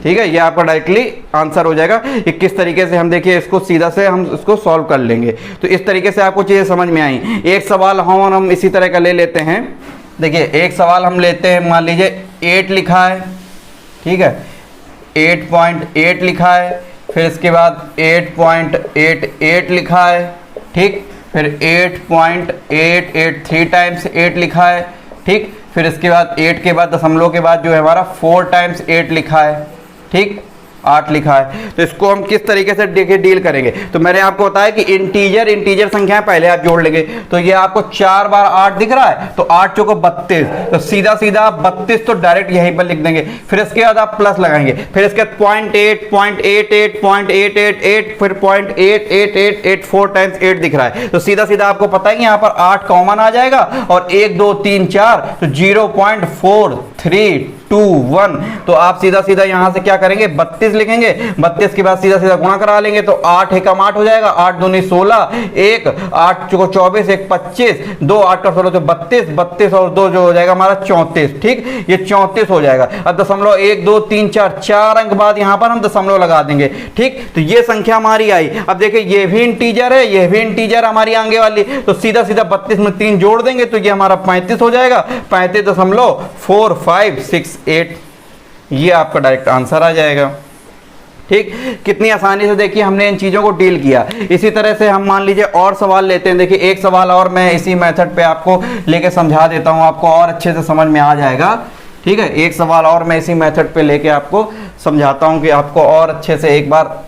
A: ठीक है, ये आपका डायरेक्टली आंसर हो जाएगा कि किस तरीके से हम देखिए इसको सीधा से हम इसको सॉल्व कर लेंगे। तो इस तरीके से आपको चीज़ें समझ में आई। एक सवाल हम इसी तरह का ले लेते हैं। देखिए एक सवाल हम लेते हैं, मान लीजिए 8 लिखा है, ठीक है, 8.8 लिखा है, फिर इसके बाद 8.88 लिखा है, ठीक, फिर 8.883 टाइम्स 8 लिखा है, ठीक, फिर इसके बाद 8 के बाद दशमलव के बाद जो है हमारा 4 टाइम्स 8 लिखा है, ठीक, 8 लिखा है। तो इसको हम किस तरीके से देखिए डील करेंगे, तो मैंने आपको बताया कि इंटीजर संख्याएं पहले आप जोड़ लेंगे, तो ये आपको 4 बार 8 दिख रहा है, तो 8 चौको 32, तो सीधा सीधा आप 32 तो डायरेक्ट यहीं पर लिख देंगे। फिर इसके बाद आप प्लस लगाएंगे, फिर इसके बाद 0.8, फिर 0.8884 टाइम्स 8 दिख रहा है, तो सीधा सीधा आपको पता है कि यहाँ पर 8 कॉमन आ जाएगा, और 1 2 3 4, तो 0.4321, तो आप सीधा सीधा यहाँ से क्या करेंगे 32 लिखेंगे, 32 के बाद सीधा सीधा गुणा करा लेंगे, तो 8 एकम 8 हो जाएगा, 8 दूनी 16, 1 8 चौको 24, 1 25, 2 8 का 16, तो 32 और 2 जो हो जाएगा हमारा 34, ठीक, ये 34 हो जाएगा। अब दशमलव 1 2 3 4 अंक बाद यहाँ पर हम दशमलव लगा देंगे, ठीक, तो ये संख्या हमारी आई। अब देखिए ये भी इंटीजर है, ये भी इंटीजर हमारी आगे वाली, तो सीधा सीधा 32 में 3 जोड़ देंगे तो ये हमारा 35 हो जाएगा, 35.4568, ये आपका डायरेक्ट आंसर आ जाएगा। ठीक, कितनी आसानी से देखिए हमने इन चीज़ों को डील किया। इसी तरह से हम मान लीजिए और सवाल लेते हैं। देखिए एक सवाल और मैं इसी मेथड पे आपको लेके समझा देता हूँ, आपको और अच्छे से समझ में आ जाएगा। ठीक है, एक सवाल और मैं इसी मेथड पे लेके आपको समझाता हूँ कि आपको और अच्छे से एक बार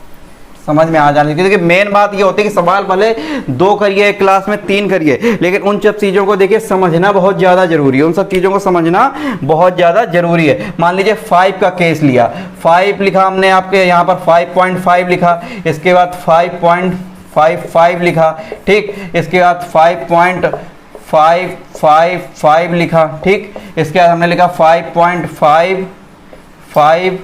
A: समझ में आ जाने की। देखिए मेन बात ये होती है कि सवाल भले 2 करिए, एक क्लास में 3 करिए, लेकिन उन सब चीज़ों को देखिए समझना बहुत ज़्यादा जरूरी है, उन सब चीज़ों को समझना बहुत ज़्यादा जरूरी है। मान लीजिए 5 का केस लिया, 5 लिखा हमने, आपके यहाँ पर 5.5 लिखा, इसके बाद 5.55 लिखा, ठीक, इसके बाद 5.555 लिखा, ठीक, इसके बाद हमने लिखा 5.55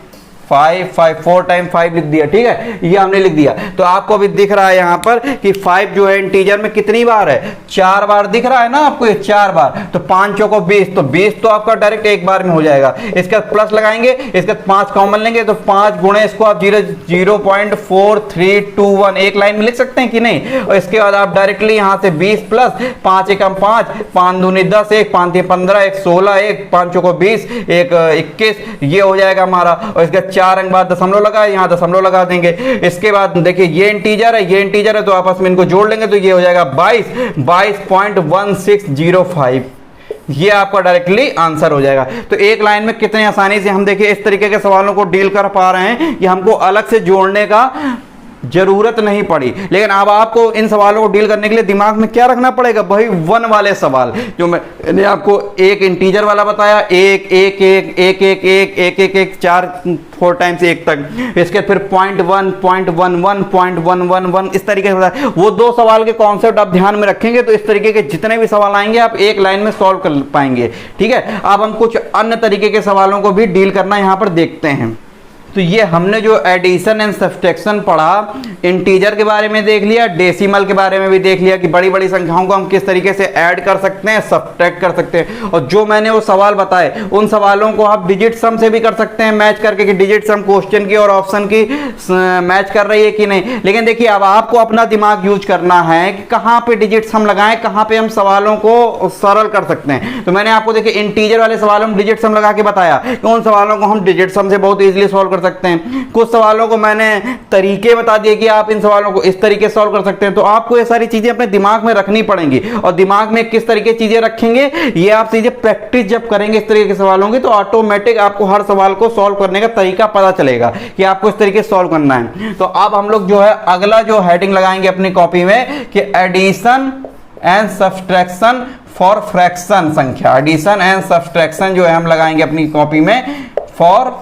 A: 4 टाइम 5 लिख दिया। ठीक है, ये हमने लिख दिया। तो आपको अभी दिख रहा है यहाँ पर कि 5 जो है इंटीजर में कितनी बार है, 4 बार दिख रहा है ना आपको, ये 4 बार, तो 5 चौको 20, तो 20 तो आपका डायरेक्ट एक बार में हो जाएगा। इसके बाद प्लस लगाएंगे, इसके बाद 5 कॉमन लेंगे, तो 5 गुणे इसको आप 0.4321 एक लाइन में लिख सकते हैं कि नहीं। और इसके बाद आप डायरेक्टली यहाँ से 20 प्लस 5 एकम 5, 5 दूनी 10, 1 5 15, 1 16, 1 5 चौको 20, 1 21, ये हो जाएगा हमारा। और इसके 4 अंक बाद दशमलव लगा, यहाँ दशमलव लगा देंगे। इसके बाद देखिए ये इंटीजर है, तो आपस में इनको जोड़ लेंगे तो ये हो जाएगा 22.1605, ये आपका डायरेक्टली आंसर हो जाएगा। तो एक लाइन में कितने आसानी से हम देखिए इस तरीके के सवालों को डील कर पा रहे हैं कि हमको अलग से जोड़ने का जरूरत नहीं पड़ी। लेकिन अब आपको इन सवालों को डील करने के लिए दिमाग में क्या रखना पड़ेगा भाई, 1 वाले सवाल जो मैंने आपको एक इंटीजर वाला बताया, एक एक एक एक एक एक एक एक एक 4 टाइम्स 1 तक, इसके फिर 0.1 0.11 0.111 इस तरीके से बताया। वो 2 सवाल के कॉन्सेप्ट आप ध्यान में रखेंगे तो इस तरीके के जितने भी सवाल आएंगे आप एक लाइन में सॉल्व कर पाएंगे। ठीक है, अब हम कुछ अन्य तरीके के सवालों को भी डील करना यहाँ पर देखते हैं। तो ये हमने जो एडिशन एंड सब्ट्रैक्शन पढ़ा, इंटीजर के बारे में देख लिया, डेसिमल के बारे में भी देख लिया कि बड़ी बड़ी संख्याओं को हम किस तरीके से ऐड कर सकते हैं, सब्ट्रैक्ट कर सकते हैं। और जो मैंने वो सवाल बताए उन सवालों को आप डिजिट सम से भी कर सकते हैं मैच करके कि डिजिट सम क्वेश्चन की और ऑप्शन की मैच कर रही है कि नहीं। लेकिन देखिए अब आपको अपना दिमाग यूज करना है कि कहाँ पे डिजिट सम लगाएं, कहाँ पे हम सवालों को सरल कर सकते हैं। तो मैंने आपको देखिए इंटीजर वाले सवालों में डिजिट सम लगा के बताया कि उन सवालों को हम डिजिट सम से बहुत ईजिली सॉल्व सकते हैं। कुछ सवालों को मैंने तरीके बता दिए कि आप इन सवालों को इस तरीके से सॉल्व कर सकते हैं। तो आपको ये सारी चीजें अपने दिमाग में रखनी पड़ेंगी और दिमाग में किस तरीके चीजें रखेंगे ये आप चीजें प्रैक्टिस जब करेंगे इस तरीके के सवालों की तो ऑटोमेटिक आपको हर सवाल को सॉल्व करने का तरीका पता चलेगा कि आपको इस तरीके से सॉल्व करना है। तो अब हम लोग जो है अगला जो हेडिंग लगाएंगे अपनी कॉपी में कि addition and subtraction for fraction संख्या। एडिशन एंड सब्ट्रैक्शन जो है हम लगाएंगे अपनी कॉपी में फॉर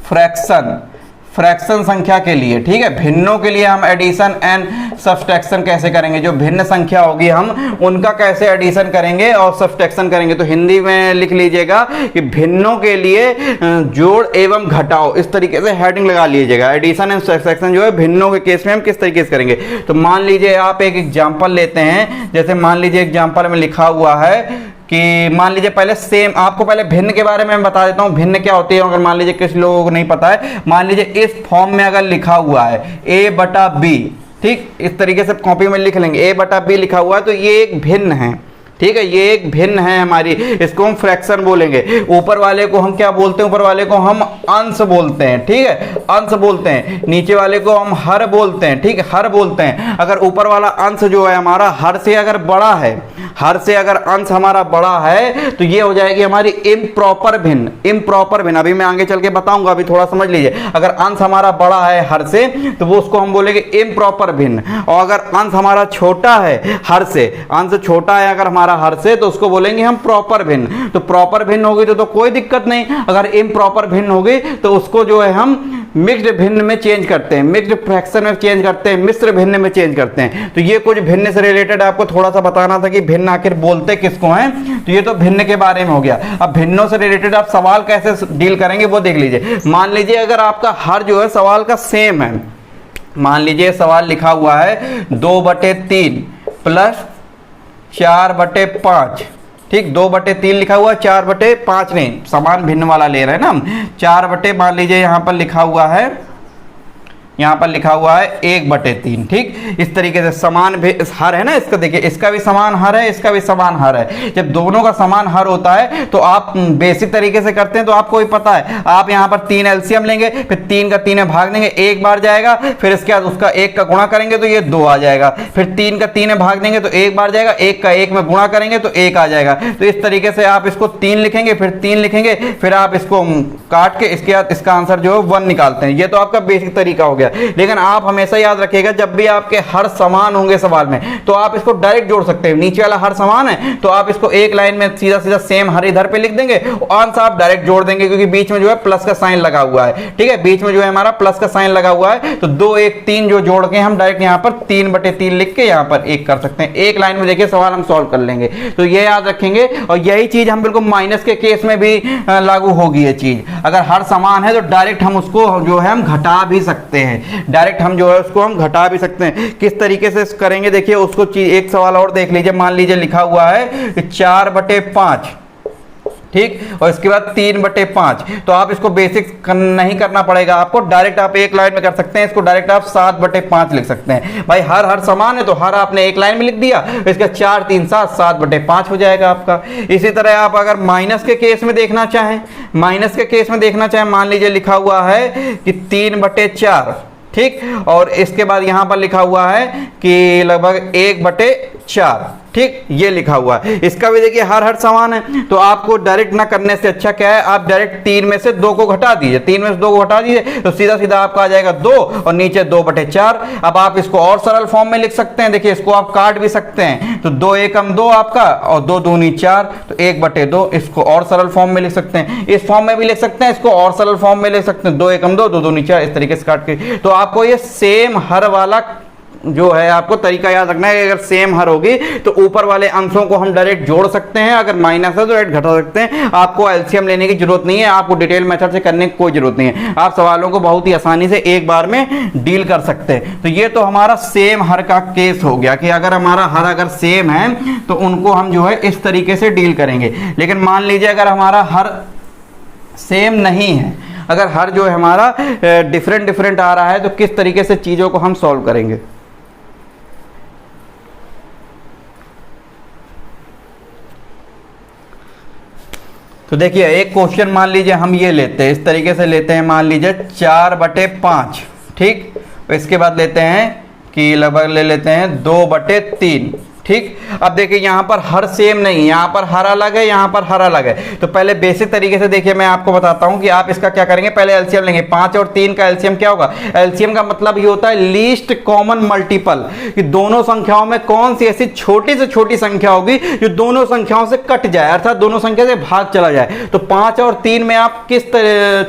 A: फ्रैक्शन संख्या के लिए। ठीक है, भिन्नों के लिए हम एडिशन एंड सब्ट्रैक्शन कैसे करेंगे, जो भिन्न संख्या होगी हम उनका कैसे एडिशन करेंगे और सब्ट्रैक्शन करेंगे। तो हिंदी में लिख लीजिएगा कि भिन्नों के लिए जोड़ एवं घटाओ, इस तरीके से हेडिंग लगा लीजिएगा। एडिशन एंड सब्ट्रैक्शन जो है भिन्नों के केस में हम किस तरीके से करेंगे। तो मान लीजिए आप एक एग्जाम्पल लेते हैं, जैसे मान लीजिए एग्जाम्पल में लिखा हुआ है कि मान लीजिए पहले सेम, आपको पहले भिन्न के बारे में मैं बता देता हूं भिन्न क्या होती है अगर मान लीजिए किसी लोगों को नहीं पता है। मान लीजिए इस फॉर्म में अगर लिखा हुआ है a/b, ठीक इस तरीके से कॉपी में लिख लेंगे a/b लिखा हुआ है तो ये एक भिन्न है। ठीक है, ये एक भिन्न है हमारी, इसको हम फ्रैक्शन बोलेंगे। ऊपर वाले को हम क्या बोलते हैं, ऊपर वाले को हम अंश बोलते हैं। ठीक है, अंश बोलते हैं। नीचे वाले को हम हर बोलते हैं। ठीक है, हर बोलते हैं। अगर ऊपर वाला अंश जो है हमारा हर से अगर बड़ा है, हर से अगर अंश हमारा बड़ा है तो ये हो जाएगी हमारी इम्प्रॉपर भिन्न। इम्प्रॉपर भिन्न अभी मैं आगे चल के बताऊंगा, अभी थोड़ा समझ लीजिए। अगर अंश हमारा बड़ा है हर से तो वो उसको हम बोलेंगे इम्प्रॉपर भिन्न। और अगर अंश हमारा छोटा है हर से, अंश छोटा है अगर हर से तो उसको बोलेंगे हम प्रॉपर भिन्न। तो प्रॉपर भिन्न होगी तो कोई दिक्कत नहीं। अगर इम्प्रॉपर भिन्न होगी तो उसको जो है हम मिक्स्ड भिन्न में चेंज करते हैं, मिक्स्ड फ्रैक्शन में चेंज करते हैं, मिश्र भिन्न में चेंज करते हैं। तो ये कुछ भिन्न से रिलेटेड आपको थोड़ा सा बताना था कि भिन्न आखिर बोलते किसको हैं। तो ये तो भिन्न के बारे में हो गया। अब भिन्नों से रिलेटेड आप सवाल कैसे डील करेंगे वो देख लीजिए। मान लीजिए अगर आपका हर जो है सवाल का सेम है, मान लीजिए सवाल लिखा हुआ है 2/3 प्लस 4/5। ठीक, 2/3 लिखा हुआ है, 4/5 नहीं, समान भिन्न वाला ले रहे हैं ना हम। 4 मान लीजिए यहाँ पर लिखा हुआ है, यहाँ पर लिखा हुआ है 1/3। ठीक, इस तरीके से समान हर है ना इसका, देखिए इसका भी समान हर है, इसका भी समान हर है। जब दोनों का समान हर होता है तो आप बेसिक तरीके से करते हैं तो आपको भी पता है। आप यहाँ पर 3 एलसीएम लेंगे, फिर 3 का 3 में भाग देंगे, 1 बार जाएगा, फिर इसके बाद उसका 1 का गुणा करेंगे तो ये 2 आ जाएगा। फिर 3 का 3 में भाग देंगे तो 1 बार जाएगा, 1 का 1 में गुणा करेंगे तो 1 आ जाएगा। तो इस तरीके से आप इसको 3 लिखेंगे, फिर 3 लिखेंगे, फिर आप इसको काट के इसके बाद इसका आंसर जो है 1 निकालते हैं। ये तो आपका बेसिक तरीका हो गया। लेकिन आप हमेशा याद रखिएगा जब भी आपके हर समान होंगे सवाल में तो आप इसको डायरेक्ट जोड़ सकते हैं। नीचे वाला हर समान है तो आप इसको एक लाइन में सीधा सीधा सेम हर इधर पे लिख देंगे, अंश आप डायरेक्ट जोड़ देंगे क्योंकि बीच में जो है प्लस का साइन लगा हुआ है। ठीक है, बीच में जो है हमारा प्लस का साइन लगा हुआ है तो 2 1 3 जो जोड़ के हम डायरेक्ट यहाँ पर 3/3 लिख के यहाँ पर 1 कर सकते हैं। एक लाइन में देखिए सवाल हम सॉल्व कर लेंगे। तो ये याद रखेंगे और यही चीज हम बिल्कुल माइनस के केस में भी लागू होगी। ये चीज अगर हर समान है तो डायरेक्ट हम उसको जो है हम घटा भी सकते हैं, डायरेक्ट हम जो है उसको हम घटा भी सकते हैं। किस तरीके से करेंगे देखिए उसको एक सवाल और देख लीजिए। मान लीजिए लिखा हुआ है 4/5, ठीक, और इसके बाद 3/5। तो आप इसको बेसिक नहीं करना पड़ेगा आपको, डायरेक्ट आप एक लाइन में कर सकते हैं। इसको डायरेक्ट आप 7/5 लिख सकते हैं। भाई हर समान है तो हर आपने एक लाइन में लिख दिया, इसका 4 3 7 7/5 हो जाएगा आपका। इसी तरह आप अगर माइनस के केस में देखना चाहें, माइनस के केस में देखना चाहें, मान लीजिए लिखा हुआ है कि 3/4, ठीक, और इसके बाद यहां पर लिखा हुआ है कि लगभग 1/4 4, ठीक, ये लिखा हुआ है। इसका भी देखिए हर समान है, तो आपको डायरेक्ट ना करने से अच्छा क्या है, आप डायरेक्ट 3 में से 2 को घटा दीजिए, 3 में से 2 को घटा दीजिए तो सीधा सीधा आपका आ जाएगा 2 और नीचे 2/4। अब आप इसको और सरल फॉर्म में लिख सकते हैं, देखिए इसको आप काट भी सकते हैं, तो 2 एकम 2 आपका और 2 दूनी 4, तो 1/2। इसको और सरल फॉर्म में लिख सकते हैं, इस फॉर्म में भी लिख सकते हैं, इसको और सरल फॉर्म में लिख सकते हैं, 2 एकम 2, 2 दूनी 4, इस तरीके से काट के। तो आपको ये सेम हर वाला जो है आपको तरीका याद रखना है। अगर सेम हर होगी तो ऊपर वाले अंशों को हम डायरेक्ट जोड़ सकते हैं, अगर माइनस है तो डायरेक्ट घटा सकते हैं। आपको एलसीएम लेने की जरूरत नहीं है, आपको डिटेल मेथड से करने की कोई जरूरत नहीं है, आप सवालों को बहुत ही आसानी से एक बार में डील कर सकते हैं। तो ये तो हमारा सेम हर का केस हो गया कि अगर हमारा हर अगर सेम है तो उनको हम जो है इस तरीके से डील करेंगे। लेकिन मान लीजिए अगर हमारा हर सेम नहीं है, अगर हर जो है हमारा डिफरेंट आ रहा है, तो किस तरीके से चीजों को हम सॉल्व करेंगे। तो देखिए एक क्वेश्चन मान लीजिए हम ये लेते हैं, इस तरीके से लेते हैं, मान लीजिए 4/5, ठीक। इसके बाद लेते हैं कि लगभग ले लेते हैं 2/3, ठीक। अब देखिए यहाँ पर हर सेम नहीं, यहाँ पर हर अलग है, यहाँ पर हर अलग है। तो पहले बेसिक तरीके से देखिए मैं आपको बताता हूँ कि आप इसका क्या करेंगे। पहले एलसीएम लेंगे, 5 और 3 का एलसीएम क्या होगा। एलसीएम का मतलब ये होता है लीस्ट कॉमन मल्टीपल, कि दोनों संख्याओं में कौन सी ऐसी छोटी से छोटी संख्या होगी जो दोनों संख्याओं से कट जाए, अर्थात दोनों संख्या से भाग चला जाए। तो 5 और 3 में आप किस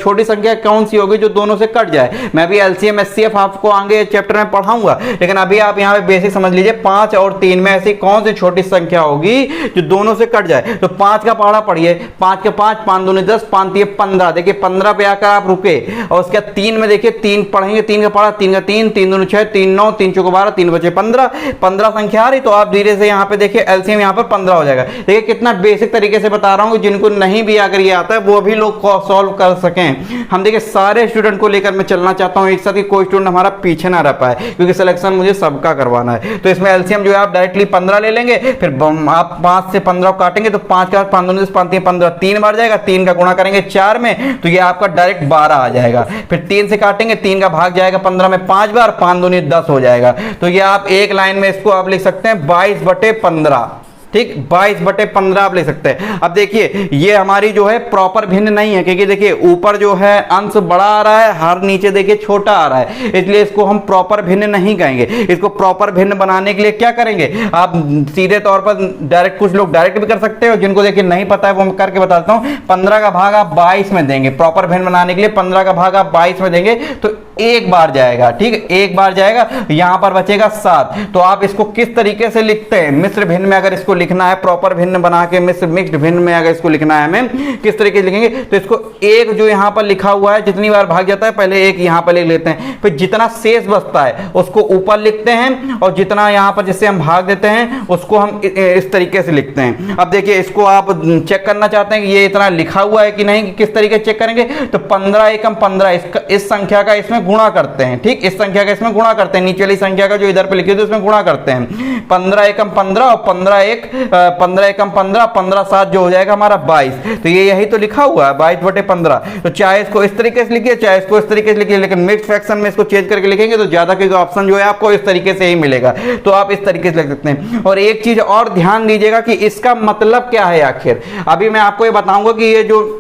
A: छोटी संख्या कौन सी होगी जो दोनों से कट जाए। मैं भी एलसीएम एचसीएफ आपको आगे चैप्टर में पढ़ाऊंगा, लेकिन अभी आप यहाँ पे बेसिक समझ लीजिए। 5 और 3 में ऐसी कौन सी छोटी संख्या होगी जो दोनों से कट जाए। तो 5 का पहाड़ा पढ़िए, 5 के 5, 5 दूनी 10, 5 3 15। देखिए 15 पे आकर आप रुके, और उसके 3 में देखिए 3 पढ़ेंगे, 3 का पहाड़ा, 3 का 3, 3 दूनी 6, 3 9, 3 चौको 12, 3 बचे 15, 15 संख्या आ रही। तो आप धीरे से यहाँ पे देखिए एलसीएम यहाँ पर 15 हो जाएगा। देखिए कितना बेसिक तरीके से बता रहा हूँ, जिनको नहीं भी अगर ये आता है वो भी लोग सॉल्व कर सकें। हम देखिए सारे स्टूडेंट को लेकर मैं चलना चाहता हूँ एक साथ, कोई स्टूडेंट हमारा पीछे ना रह पाए, क्योंकि सिलेक्शन मुझे सबका करवाना है। तो इसमें एलसीएम जो है आप डायरेक्टली 15 ले लेंगे, फिर आप 5 से 15 काटेंगे तो 5 के बाद 5 दूनी 10, 5 3 15, 3 बार जाएगा, 3 का गुणा करेंगे 4 में तो ये आपका डायरेक्ट 12 आ जाएगा। फिर 3 से काटेंगे, 3 का भाग जाएगा 15 में 5 बार, 5 दूनी 10 हो जाएगा। तो ये आप एक लाइन में इसको आप लिख सकते हैं 22/15, ठीक, 22/15 आप ले सकते हैं। अब देखिए ये हमारी जो है प्रॉपर भिन्न नहीं है, क्योंकि देखिए ऊपर जो है अंश बड़ा आ रहा है, हर नीचे देखिए छोटा आ रहा है, इसलिए इसको हम प्रॉपर भिन्न नहीं कहेंगे। इसको प्रॉपर भिन्न बनाने के लिए क्या करेंगे, आप सीधे तौर पर डायरेक्ट, कुछ लोग डायरेक्ट भी कर सकते हो, जिनको देखिए नहीं पता है वो मैं करके बताता हूँ। 15 का भाग आप 22 में देंगे, प्रॉपर भिन्न बनाने के लिए 15 का भाग आप 22 में देंगे तो एक बार जाएगा, ठीक है, एक बार जाएगा, यहां पर बचेगा 7। तो आप इसको किस तरीके से लिखते हैं, मिश्र भिन्न में अगर इसको लिखना है, प्रॉपर भिन्न बना के मिक्स्ड भिन्न में अगर इसको लिखना है हमें, किस तरीके से लिखेंगे। तो इसको एक जो यहां पर लिखा हुआ है जितनी बार भाग जाता है पहले एक यहां पर लिख लेते हैं, फिर जितना शेष बचता है उसको ऊपर लिखते हैं, और जितना यहां पर जिससे हम भाग देते हैं उसको हम इस तरीके से लिखते हैं। अब देखिए इसको आप चेक करना चाहते हैं कि ये इतना लिखा हुआ है कि नहीं, किस तरीके से चेक करेंगे। तो 15 एकम 15, इस संख्या का इसमें गुणा करते हैं, ठीक, इस संख्या का इसमें गुणा करते हैं, नीचे वाली संख्या का जो इधर पे लिखी है उसमें गुणा करते हैं। 15 एकम 15 और 15 एकम 15, 15 7 जो हो जाएगा हमारा 22। तो ये यही तो लिखा हुआ है 22/15। तो चाहे इसको इस तरीके से लिखिए, चाहे इसको इस तरीके से लिखिए, लेकिन मिक्स फ्रैक्शन में इसको चेंज करके लिखेंगे तो ज्यादा के ऑप्शन जो है आपको इस तरीके से ही मिलेगा। तो आप इस तरीके से लिख सकते हैं। और एक चीज और ध्यान दीजिएगा कि इसका मतलब क्या है आखिर। अभी मैं आपको ये बताऊंगा कि ये जो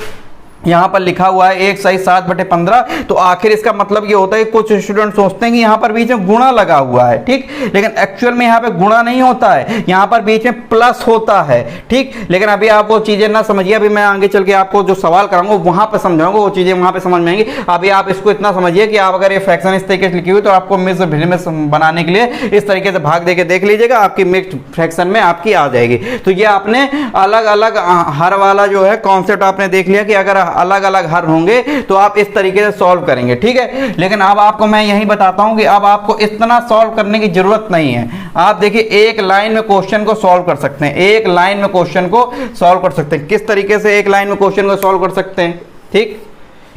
A: यहां पर लिखा हुआ है 1 सही 7/15, तो आखिर इसका मतलब ये होता है कि कुछ स्टूडेंट सोचते हैं कि यहां पर बीच में गुणा लगा हुआ है, ठीक, लेकिन एक्चुअल में यहां पे गुणा नहीं होता है, यहां पर बीच में प्लस होता है, ठीक। लेकिन अभी आप वो चीजें ना समझिए, अभी मैं आगे चल के आपको जो सवाल कराऊंगा वहां पर समझाऊंगा, वो चीजें वहां पर समझ में आएंगी। अभी आप इसको इतना समझिए कि आप अगर ये फ्रैक्शन इस तरीके से लिखी हुई तो आपको मिक्स भिन्न में बनाने के लिए इस तरीके से भाग देके देख लीजिएगा, आपकी मिक्स फ्रैक्शन में आपकी आ जाएगी। तो ये आपने अलग अलग हर वाला जो है कॉन्सेप्ट आपने देख लिया कि अगर अलग अलग हर होंगे तो आप इस तरीके से सॉल्व करेंगे, ठीक है। लेकिन अब आपको मैं यही बताता हूं कि अब आपको इतना सॉल्व करने की जरूरत नहीं है। आप देखिए एक लाइन में क्वेश्चन को सॉल्व कर सकते हैं, एक लाइन में क्वेश्चन को सॉल्व कर सकते हैं। किस तरीके से एक लाइन में क्वेश्चन को सॉल्व कर सकते हैं, ठीक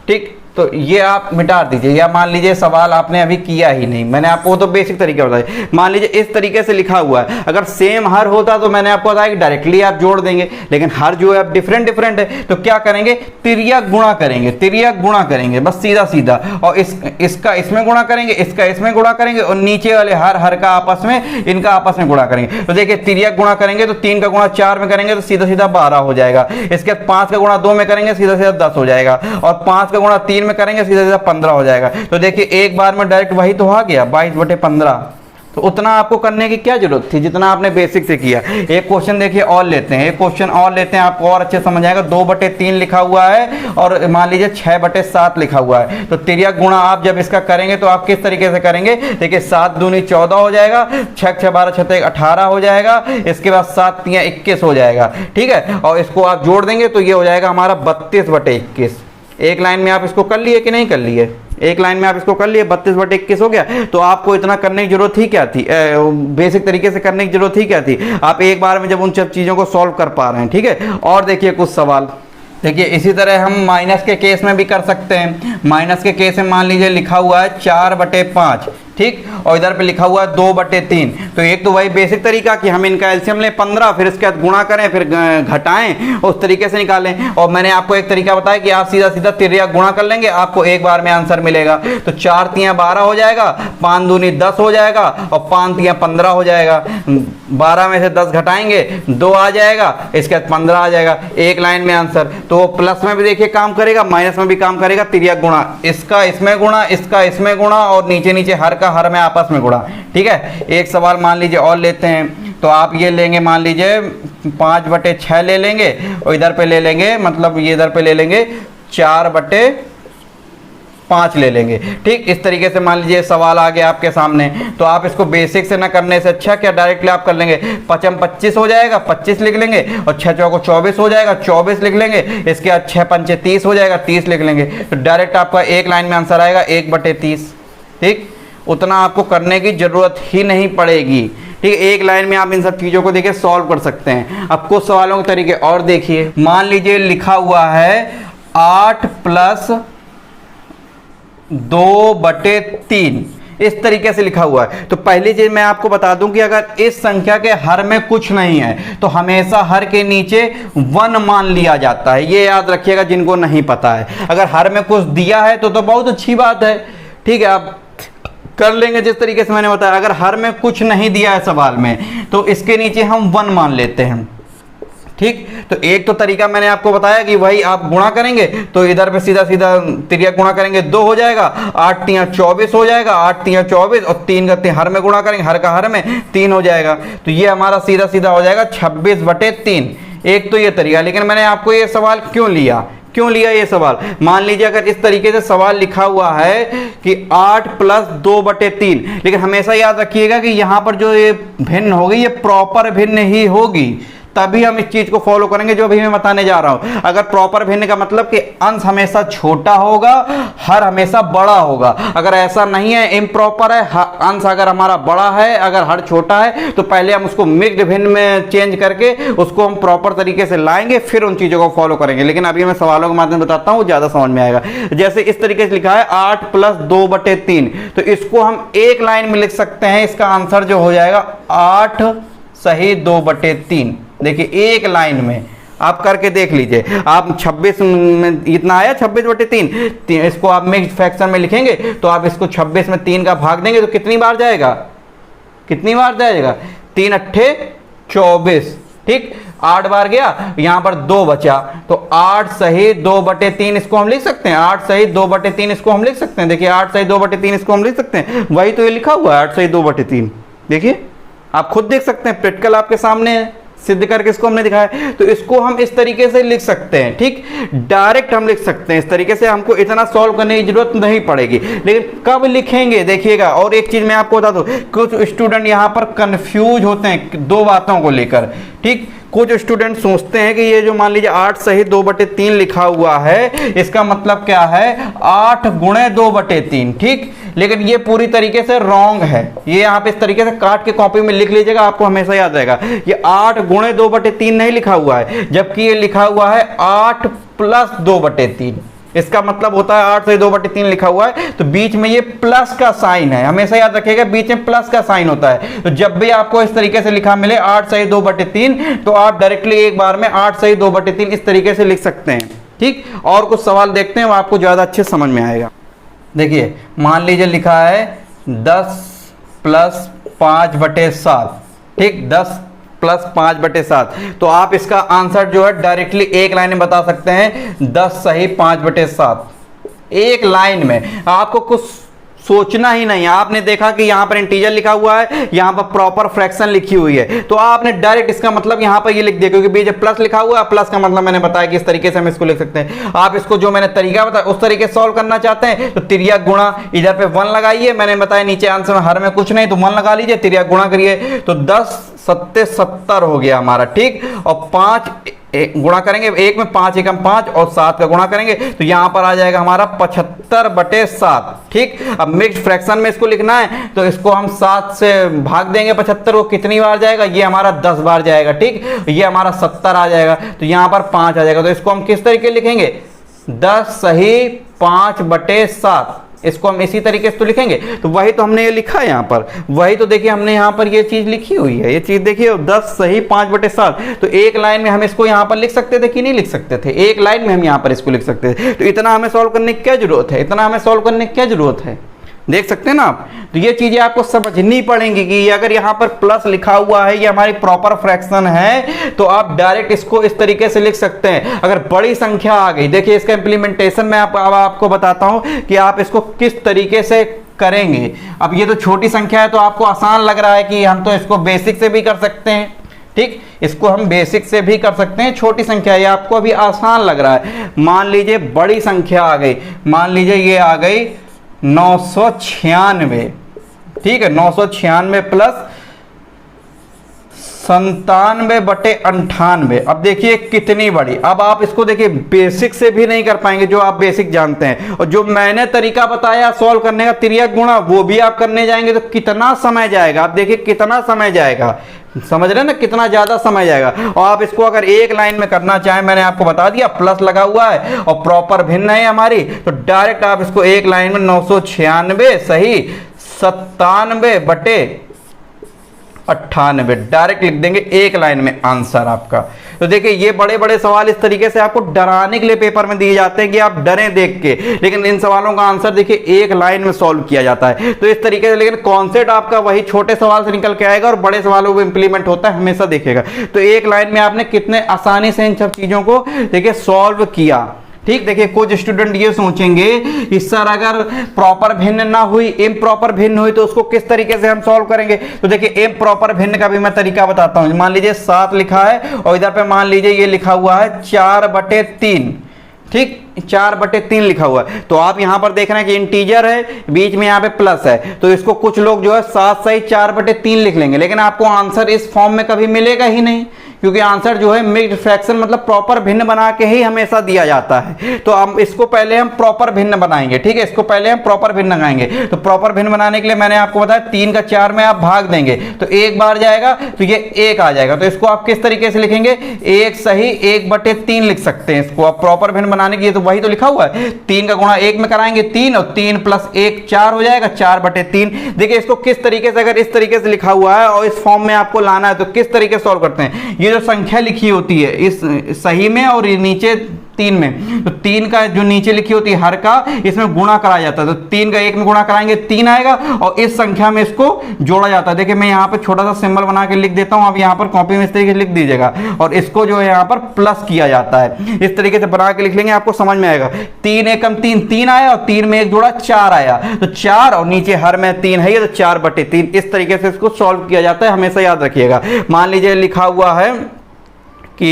A: ठीक। तो ये आप मिटा दीजिए, या मान लीजिए सवाल आपने अभी किया ही नहीं, मैंने आपको तो बेसिक तरीका बताया। मान लीजिए इस तरीके से लिखा हुआ है, अगर सेम हर होता तो मैंने आपको बताया कि डायरेक्टली आप जोड़ देंगे, लेकिन हर जो है डिफरेंट डिफरेंट है, तो क्या करेंगे, तिर्यक गुणा करेंगे, तिर्यक गुणा करेंगे बस सीधा सीधा, और इसका इसमें गुणा करेंगे, इसका इसमें गुणा करेंगे, और नीचे वाले हर का आपस में, इनका आपस में गुणा करेंगे। तो देखिए तिर्यक गुणा करेंगे तो 3 का गुणा 4 में करेंगे तो सीधा सीधा 12 हो जाएगा। इसके बाद 5 का गुणा 2 में करेंगे सीधा सीधा 10 हो जाएगा, और 5 का गुणा 3 में करेंगे सीधा सीधा 15 हो जाएगा। तो देखिए एक बार में डायरेक्ट वही तो आ गया 22/15। तो उतना आपको करने की क्या जरूरत थी, जितना आपने बेसिक से किया। एक क्वेश्चन देखिए और लेते हैं, एक क्वेश्चन और लेते हैं, आपको और अच्छे समझ आएगा। 2/3 लिखा हुआ है और मान लीजिए 6/7 लिखा हुआ है। तो तिर्यक गुणा आप जब इसका करेंगे तो आप किस तरीके से करेंगे, देखिए 7 दूनी 14 हो जाएगा, 6 6 12 6 18 हो जाएगा, इसके बाद 7 3 21 हो जाएगा, ठीक है। और इसको आप जोड़ देंगे तो ये हो जाएगा हमारा 32/21। एक लाइन में आप इसको कर लिए कि नहीं कर लिए, एक लाइन में आप इसको कर लिए, 32/21 हो गया। तो आपको इतना करने की जरूरत ही क्या थी, बेसिक तरीके से करने की जरूरत ही क्या थी, आप एक बार में जब उन सब चीजों को सॉल्व कर पा रहे हैं, ठीक है। और देखिए कुछ सवाल, देखिए इसी तरह हम माइनस के केस में भी कर सकते हैं। माइनस के केस में मान लीजिए लिखा हुआ है 4/5, ठीक, और इधर पे लिखा हुआ है 2/3। तो एक तो वही बेसिक तरीका कि हम इनका एलसीएम लें 15, फिर इसके बाद गुणा करें, फिर घटाएं, उस तरीके से निकालें। और मैंने आपको एक तरीका बताया कि आप सीधा सीधा तिर्यक गुणा कर लेंगे, आपको एक बार में आंसर मिलेगा। तो 4 3 12 हो जाएगा, 5 दूनी 10 हो जाएगा, और 5 3 15 हो जाएगा। 12 में से 10 घटाएंगे 2 आ जाएगा, इसके बाद 15 आ जाएगा, एक लाइन में आंसर। तो प्लस में भी देखिए काम करेगा, माइनस में भी काम करेगा, तिर्यक गुणा, इसका इसमें गुणा, इसका इसमें गुणा, और नीचे नीचे हर का हर में आपस में गुणा, ठीक है। एक सवाल मान लीजिए और लेते हैं, तो आप ये लेंगे, मान लीजिए 5/6 ले लेंगे, और इधर पे ले लेंगे, मतलब ये इधर पे ले लेंगे 4/5 ले लेंगे, ठीक। इस तरीके से मान लीजिए सवाल आ गया आपके सामने। तो आप इसको बेसिक से ना करने से अच्छा क्या डायरेक्टली आप कर लेंगे, 5 25 हो जाएगा, 25 लिख लेंगे, और 6 चौको 24 हो जाएगा, 24 लिख लेंगे, इसके बाद 6 पंचे 30 हो जाएगा, 30 लिख लेंगे। तो डायरेक्ट आपका एक लाइन में आंसर आएगा 1/30, ठीक। उतना आपको करने की जरूरत ही नहीं पड़ेगी, ठीक है। एक लाइन में आप इन सब चीजों को देखिए सॉल्व कर सकते हैं। अब कुछ सवालों के तरीके और देखिए, मान लीजिए लिखा हुआ है 8 + 2/3, इस तरीके से लिखा हुआ है। तो पहली चीज मैं आपको बता दूं कि अगर इस संख्या के हर में कुछ नहीं है तो हमेशा हर के नीचे 1 मान लिया जाता है, ये याद रखिएगा जिनको नहीं पता है। अगर हर में कुछ दिया है तो बहुत अच्छी बात है, ठीक है, आप कर लेंगे जिस तरीके से मैंने बताया। अगर हर में कुछ नहीं दिया है सवाल में तो इसके नीचे हम 1 मान लेते हैं, ठीक। तो एक तो तरीका मैंने आपको बताया कि भाई आप गुणा करेंगे तो इधर पे सीधा सीधा तिर्यक गुणा करेंगे, 2 हो जाएगा, 8 3 24 हो जाएगा, 8 3 24, और 3 का हर में गुणा करेंगे, हर का हर में 3 हो जाएगा। तो ये हमारा सीधा सीधा हो जाएगा 26/3। एक तो ये तरीका, लेकिन मैंने आपको ये सवाल क्यों लिया ये सवाल, मान लीजिए अगर इस तरीके से सवाल लिखा हुआ है कि 8 + 2/3, लेकिन हमेशा याद रखिएगा कि यहां पर जो ये भिन्न होगी ये प्रॉपर भिन्न ही होगी, तभी हम इस चीज को फॉलो करेंगे जो अभी मैं बताने जा रहा हूं। अगर प्रॉपर भिन्न का मतलब कि अंश हमेशा छोटा होगा, हर हमेशा बड़ा होगा। अगर ऐसा नहीं है, इम्प्रॉपर है, अंश अगर हमारा बड़ा है, अगर हर छोटा है, तो पहले हम उसको मिक्स्ड भिन्न में चेंज करके उसको हम प्रॉपर तरीके से लाएंगे, फिर उन चीजों को फॉलो करेंगे। लेकिन अभी मैं सवालों के माध्यम से बताता हूं, ज्यादा समझ में आएगा। जैसे इस तरीके से लिखा है 8 + 2/3, तो इसको हम एक लाइन में लिख सकते हैं। इसका आंसर जो हो जाएगा 8 सही 2/3। देखिए एक लाइन में आप करके देख लीजिए। आप 26 में इतना आया 26/3, इसको आप मिक्स्ड फ्रैक्शन में लिखेंगे तो आप इसको 26 में 3 का भाग देंगे तो कितनी बार जाएगा, 3 8 24, ठीक। 8 बार गया, यहां पर 2 बचा, तो 8 सही 2/3 इसको हम लिख सकते हैं। 8 सही 2/3 इसको हम लिख सकते हैं। देखिए 8 सही 2/3 इसको हम लिख सकते हैं, वही तो ये लिखा हुआ है 8 सही 2/3। देखिए आप खुद देख सकते हैं, प्रैक्टिकल आपके सामने है, सिद्ध करके इसको हमने दिखाया। तो इसको हम इस तरीके से लिख सकते हैं, ठीक, डायरेक्ट हम लिख सकते हैं इस तरीके से, हमको इतना सॉल्व करने की जरूरत नहीं पड़ेगी। लेकिन कब लिखेंगे देखिएगा। और एक चीज मैं आपको बता दूं, कुछ स्टूडेंट यहां पर कंफ्यूज होते हैं 2 बातों को लेकर, ठीक। कुछ स्टूडेंट सोचते हैं कि ये जो मान लीजिए 8 सही 2/3 लिखा हुआ है, इसका मतलब क्या है 8 × 2/3, ठीक। लेकिन ये पूरी तरीके से रॉन्ग है। ये यहाँ पे इस तरीके से काट के कॉपी में लिख लीजिएगा, आपको हमेशा याद रहेगा। ये 8 × 2/3 नहीं लिखा हुआ है, जबकि ये लिखा हुआ है 8 + 2/3। इसका मतलब होता है 8 सही 2/3 लिखा हुआ है तो बीच में ये प्लस का साइन है, हमेशा याद रखिएगा बीच में प्लस का साइन होता है। तो जब भी आपको इस तरीके से लिखा मिले 8 सही 2/3 तो आप डायरेक्टली एक बार में 8 सही 2/3 इस तरीके से लिख सकते हैं। ठीक, और कुछ सवाल देखते हैं वो आपको ज्यादा अच्छे समझ में आएगा। देखिए मान लीजिए लिखा है 10 + 5/7, ठीक, 10 + 5/7, तो आप इसका आंसर जो है डायरेक्टली एक लाइन में बता सकते हैं 10 सही 5/7। एक लाइन में आपको कुछ सोचना ही नहीं। आपने देखा कि यहां पर इंटीजर लिखा हुआ है, यहां पर प्रॉपर फ्रैक्शन लिखी हुई है, तो आपने डायरेक्ट इसका मतलब यहां पर ये लिख दिया, क्योंकि बीच प्लस लिखा हुआ है, प्लस का मतलब मैंने बताया कि इस तरीके से हम इसको लिख सकते हैं। आप इसको जो मैंने तरीका बताया उस तरीके से सॉल्व करना चाहते हैं तो तिर्यक गुणा, इधर पे 1 लगाइए, मैंने बताया नीचे आंसर में हर में कुछ नहीं तो 1 लगा लीजिए, तिर्यक गुणा करिए तो 10 × 7 = 70 हो गया हमारा। ठीक, और 5 गुणा करेंगे, 1 में 5 × 5 और 7 का गुणा करेंगे तो यहां पर आ जाएगा हमारा 75/7। ठीक, अब मिक्स्ड फ्रैक्शन में इसको लिखना है तो इसको हम 7 से भाग देंगे 75 को, कितनी बार जाएगा, ये हमारा 10 बार जाएगा। ठीक, ये हमारा 70 आ जाएगा तो यहां पर 5 आ जाएगा। तो इसको हम किस तरीके लिखेंगे, 10 सही 5/7, इसको हम इसी तरीके से तो लिखेंगे। तो वही तो हमने ये लिखा है यहाँ पर, वही तो देखिए हमने यहाँ पर ये चीज लिखी हुई है, ये चीज देखिए 10 सही 5/7। तो एक लाइन में हम इसको यहाँ पर लिख सकते थे कि नहीं लिख सकते थे, एक लाइन में हम यहाँ पर इसको लिख सकते थे। तो इतना हमें सॉल्व करने की क्या जरूरत है, इतना हमें सॉल्व करने की क्या जरूरत है, देख सकते हैं ना आप। तो ये चीजें आपको समझनी पड़ेंगी कि अगर यहाँ पर प्लस लिखा हुआ है, ये हमारी प्रॉपर फ्रैक्शन है, तो आप डायरेक्ट इसको इस तरीके से लिख सकते हैं। अगर बड़ी संख्या आ गई, देखिए इसका इंप्लीमेंटेशन मैं आपको बताता हूं कि आप इसको किस तरीके से करेंगे। अब ये तो छोटी संख्या है तो आपको आसान लग रहा है कि हम तो इसको बेसिक से भी कर सकते हैं। ठीक, इसको हम बेसिक से भी कर सकते हैं, छोटी संख्या ये आपको अभी आसान लग रहा है। मान लीजिए बड़ी संख्या आ गई, मान लीजिए ये आ गई 996, ठीक है, 996 + 97/98। अब देखिए कितनी बड़ी। अब आप इसको देखिए बेसिक से भी नहीं कर पाएंगे जो आप बेसिक जानते हैं, और जो मैंने तरीका बताया सॉल्व करने का तिर्यक गुणा वो भी आप करने जाएंगे तो कितना समय जाएगा। आप देखिए कितना समय जाएगा, समझ रहे हैं ना, कितना ज्यादा समय जाएगा। और आप इसको अगर एक लाइन में करना चाहें, मैंने आपको बता दिया प्लस लगा हुआ है और प्रॉपर भिन्न है हमारी, तो डायरेक्ट आप इसको एक लाइन में 996 सही 97/98 डायरेक्ट लिख देंगे एक लाइन में आंसर आपका। तो देखिए ये बड़े बड़े सवाल इस तरीके से आपको डराने के लिए पेपर में दिए जाते हैं कि आप डरें देख के, लेकिन इन सवालों का आंसर देखिए एक लाइन में सॉल्व किया जाता है। तो इस तरीके से, लेकिन कॉन्सेप्ट आपका वही छोटे सवाल से निकल के आएगा और बड़े सवालों में इंप्लीमेंट होता है, हमेशा देखिएगा। तो एक लाइन में आपने कितने आसानी से इन सब चीजों को देखिए सॉल्व किया। ठीक, देखिए कुछ स्टूडेंट ये सोचेंगे कि सर अगर प्रॉपर भिन्न ना हुई, इम्प्रॉपर भिन्न हुई तो उसको किस तरीके से हम सॉल्व करेंगे। तो देखिए इम्प्रॉपर भिन्न का भी मैं तरीका बताता हूं। मान लीजिए 7 लिखा है और इधर पे मान लीजिए ये लिखा हुआ है 4/3, ठीक, 4/3 लिखा हुआ है। तो आप यहां पर देख रहे हैं कि इंटीजर है, बीच में यहां पे प्लस है, तो इसको कुछ लोग जो है 7 सही 4/3 लिख लेंगे, लेकिन आपको आंसर इस फॉर्म में कभी मिलेगा ही नहीं, क्योंकि आंसर जो है मिक्स्ड फ्रैक्शन मतलब प्रॉपर भिन्न बना के ही हमेशा दिया जाता है। तो हम इसको पहले हम प्रॉपर भिन्न बनाएंगे, ठीक है, इसको पहले हम प्रॉपर भिन्न लगाएंगे। तो प्रॉपर भिन्न बनाने के लिए मैंने आपको बताया 3 का 4 में आप भाग देंगे तो एक बार जाएगा तो ये 1 आ जाएगा। तो इसको आप किस तरीके से लिखेंगे, 1 सही 1/3 लिख सकते हैं इसको आप प्रॉपर भिन्न बनाने के लिए। तो वही तो लिखा हुआ है, 3 का गुणा 1 में कराएंगे 3 और 3 + 1 4 हो जाएगा, 4/3। देखिए इसको किस तरीके से, अगर इस तरीके से लिखा हुआ है और इस फॉर्म में आपको लाना है तो किस तरीके से सॉल्व करते हैं। ये जो संख्या लिखी होती है इस सही में और नीचे 3 में, तो 3 का जो नीचे लिखी होती है हर का, इसमें गुणा कराया जाता है। तो 3 का 1 में गुणा कराएंगे 3 आएगा और इस संख्या में इसको जोड़ा जाता है। देखिए मैं यहाँ पे छोटा सा सिंबल बना के लिख देता हूँ, आप यहाँ पर कॉपी में इस तरीके से लिख दीजिएगा और इसको जो है यहाँ पर प्लस किया जाता है। इस तरीके से बना के लिख लेंगे, आपको समझ में आएगा। 3 एकम 3 3 आया और 3 में 1 जोड़ा 4 आया, तो 4 और नीचे हर में 3 है, ये तो 4/3। इस तरीके से इसको सॉल्व किया जाता है, हमेशा याद रखिएगा। मान लीजिए लिखा हुआ है कि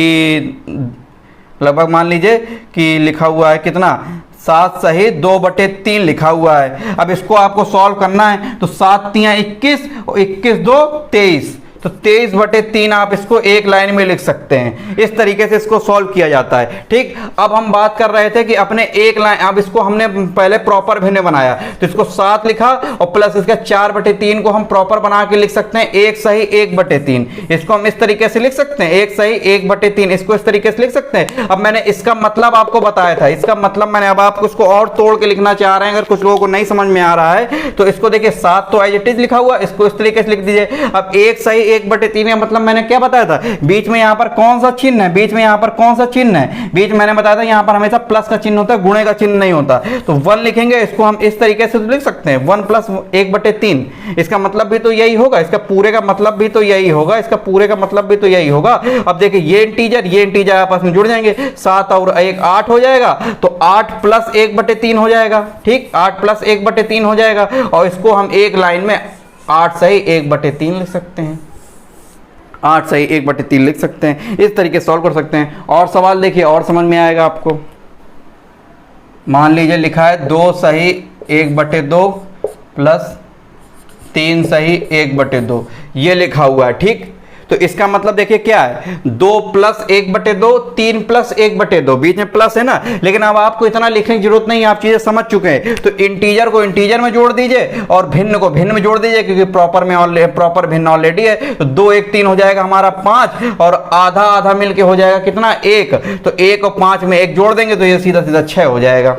A: लगभग मान लीजिए कि लिखा हुआ है कितना, 7 सही 2/3 लिखा हुआ है। अब इसको आपको सॉल्व करना है तो 7 × 3 = 21 और 21 × 2 = 23, तो 23/3 आप इसको एक लाइन में लिख सकते हैं। इस तरीके से इसको सॉल्व किया जाता है। ठीक, अब हम बात कर रहे थे कि अपने एक लाइन, अब इसको हमने पहले प्रॉपर भिन्न बनाया तो इसको 7 लिखा और प्लस इसका 4/3 को हम प्रॉपर बना के लिख सकते हैं 1 सही 1/3। इसको हम इस तरीके से लिख सकते हैं 1 सही 1/3, इसको इस तरीके से लिख सकते हैं। अब मैंने इसका मतलब आपको बताया था, इसका मतलब मैंने अब आपको इसको और तोड़ के लिखना चाह रहे हैं। अगर कुछ लोगों को नहीं समझ में आ रहा है तो इसको देखिए 7 तो एज इट इज लिखा हुआ, इसको इस तरीके से लिख दीजिए। अब 1 सही 1/3 का मतलब मैंने क्या बताया था, बीच में यहां पर कौन सा चिन्ह है, बीच में यहां पर कौन सा चिन्ह है, बीच मैंने बताया था यहां पर हमेशा प्लस का चिन्ह होता है, गुणे का चिन्ह नहीं होता। तो 1 लिखेंगे, इसको हम इस तरीके से लिख सकते हैं 1 + 1/3। इसका मतलब भी तो यही होगा, इसका पूरे का मतलब भी तो यही होगा, इसका पूरे का मतलब भी तो यही होगा। अब देखिए ये इंटीजर आपस में जुड़ जाएंगे, 7 और 1 8 हो जाएगा, तो 8 + 1/3 हो जाएगा। ठीक, 8 + 1/3 हो जाएगा और इसको हम एक लाइन में 8 सही 1/3 लिख सकते हैं, 8 सही 1/3 लिख सकते हैं। इस तरीके से सॉल्व कर सकते हैं। और सवाल देखिए और समझ में आएगा आपको। मान लीजिए लिखा है 2 सही 1/2 प्लस 3 सही 1/2, ये लिखा हुआ है। ठीक, तो इसका मतलब देखिए क्या है, 2 + 1/2, 3 + 1/2, बीच में प्लस है ना, लेकिन अब आपको इतना लिखने की जरूरत नहीं है, आप चीजें समझ चुके हैं। तो इंटीजर को इंटीजर में जोड़ दीजिए और भिन्न को भिन्न में जोड़ दीजिए, क्योंकि प्रॉपर भिन्न ऑलरेडी है। तो 2 1 3 हो जाएगा हमारा 5 और आधा आधा मिलके हो जाएगा कितना 1। तो 1 और 5 में 1 जोड़ देंगे तो ये सीधा सीधा 6 हो जाएगा,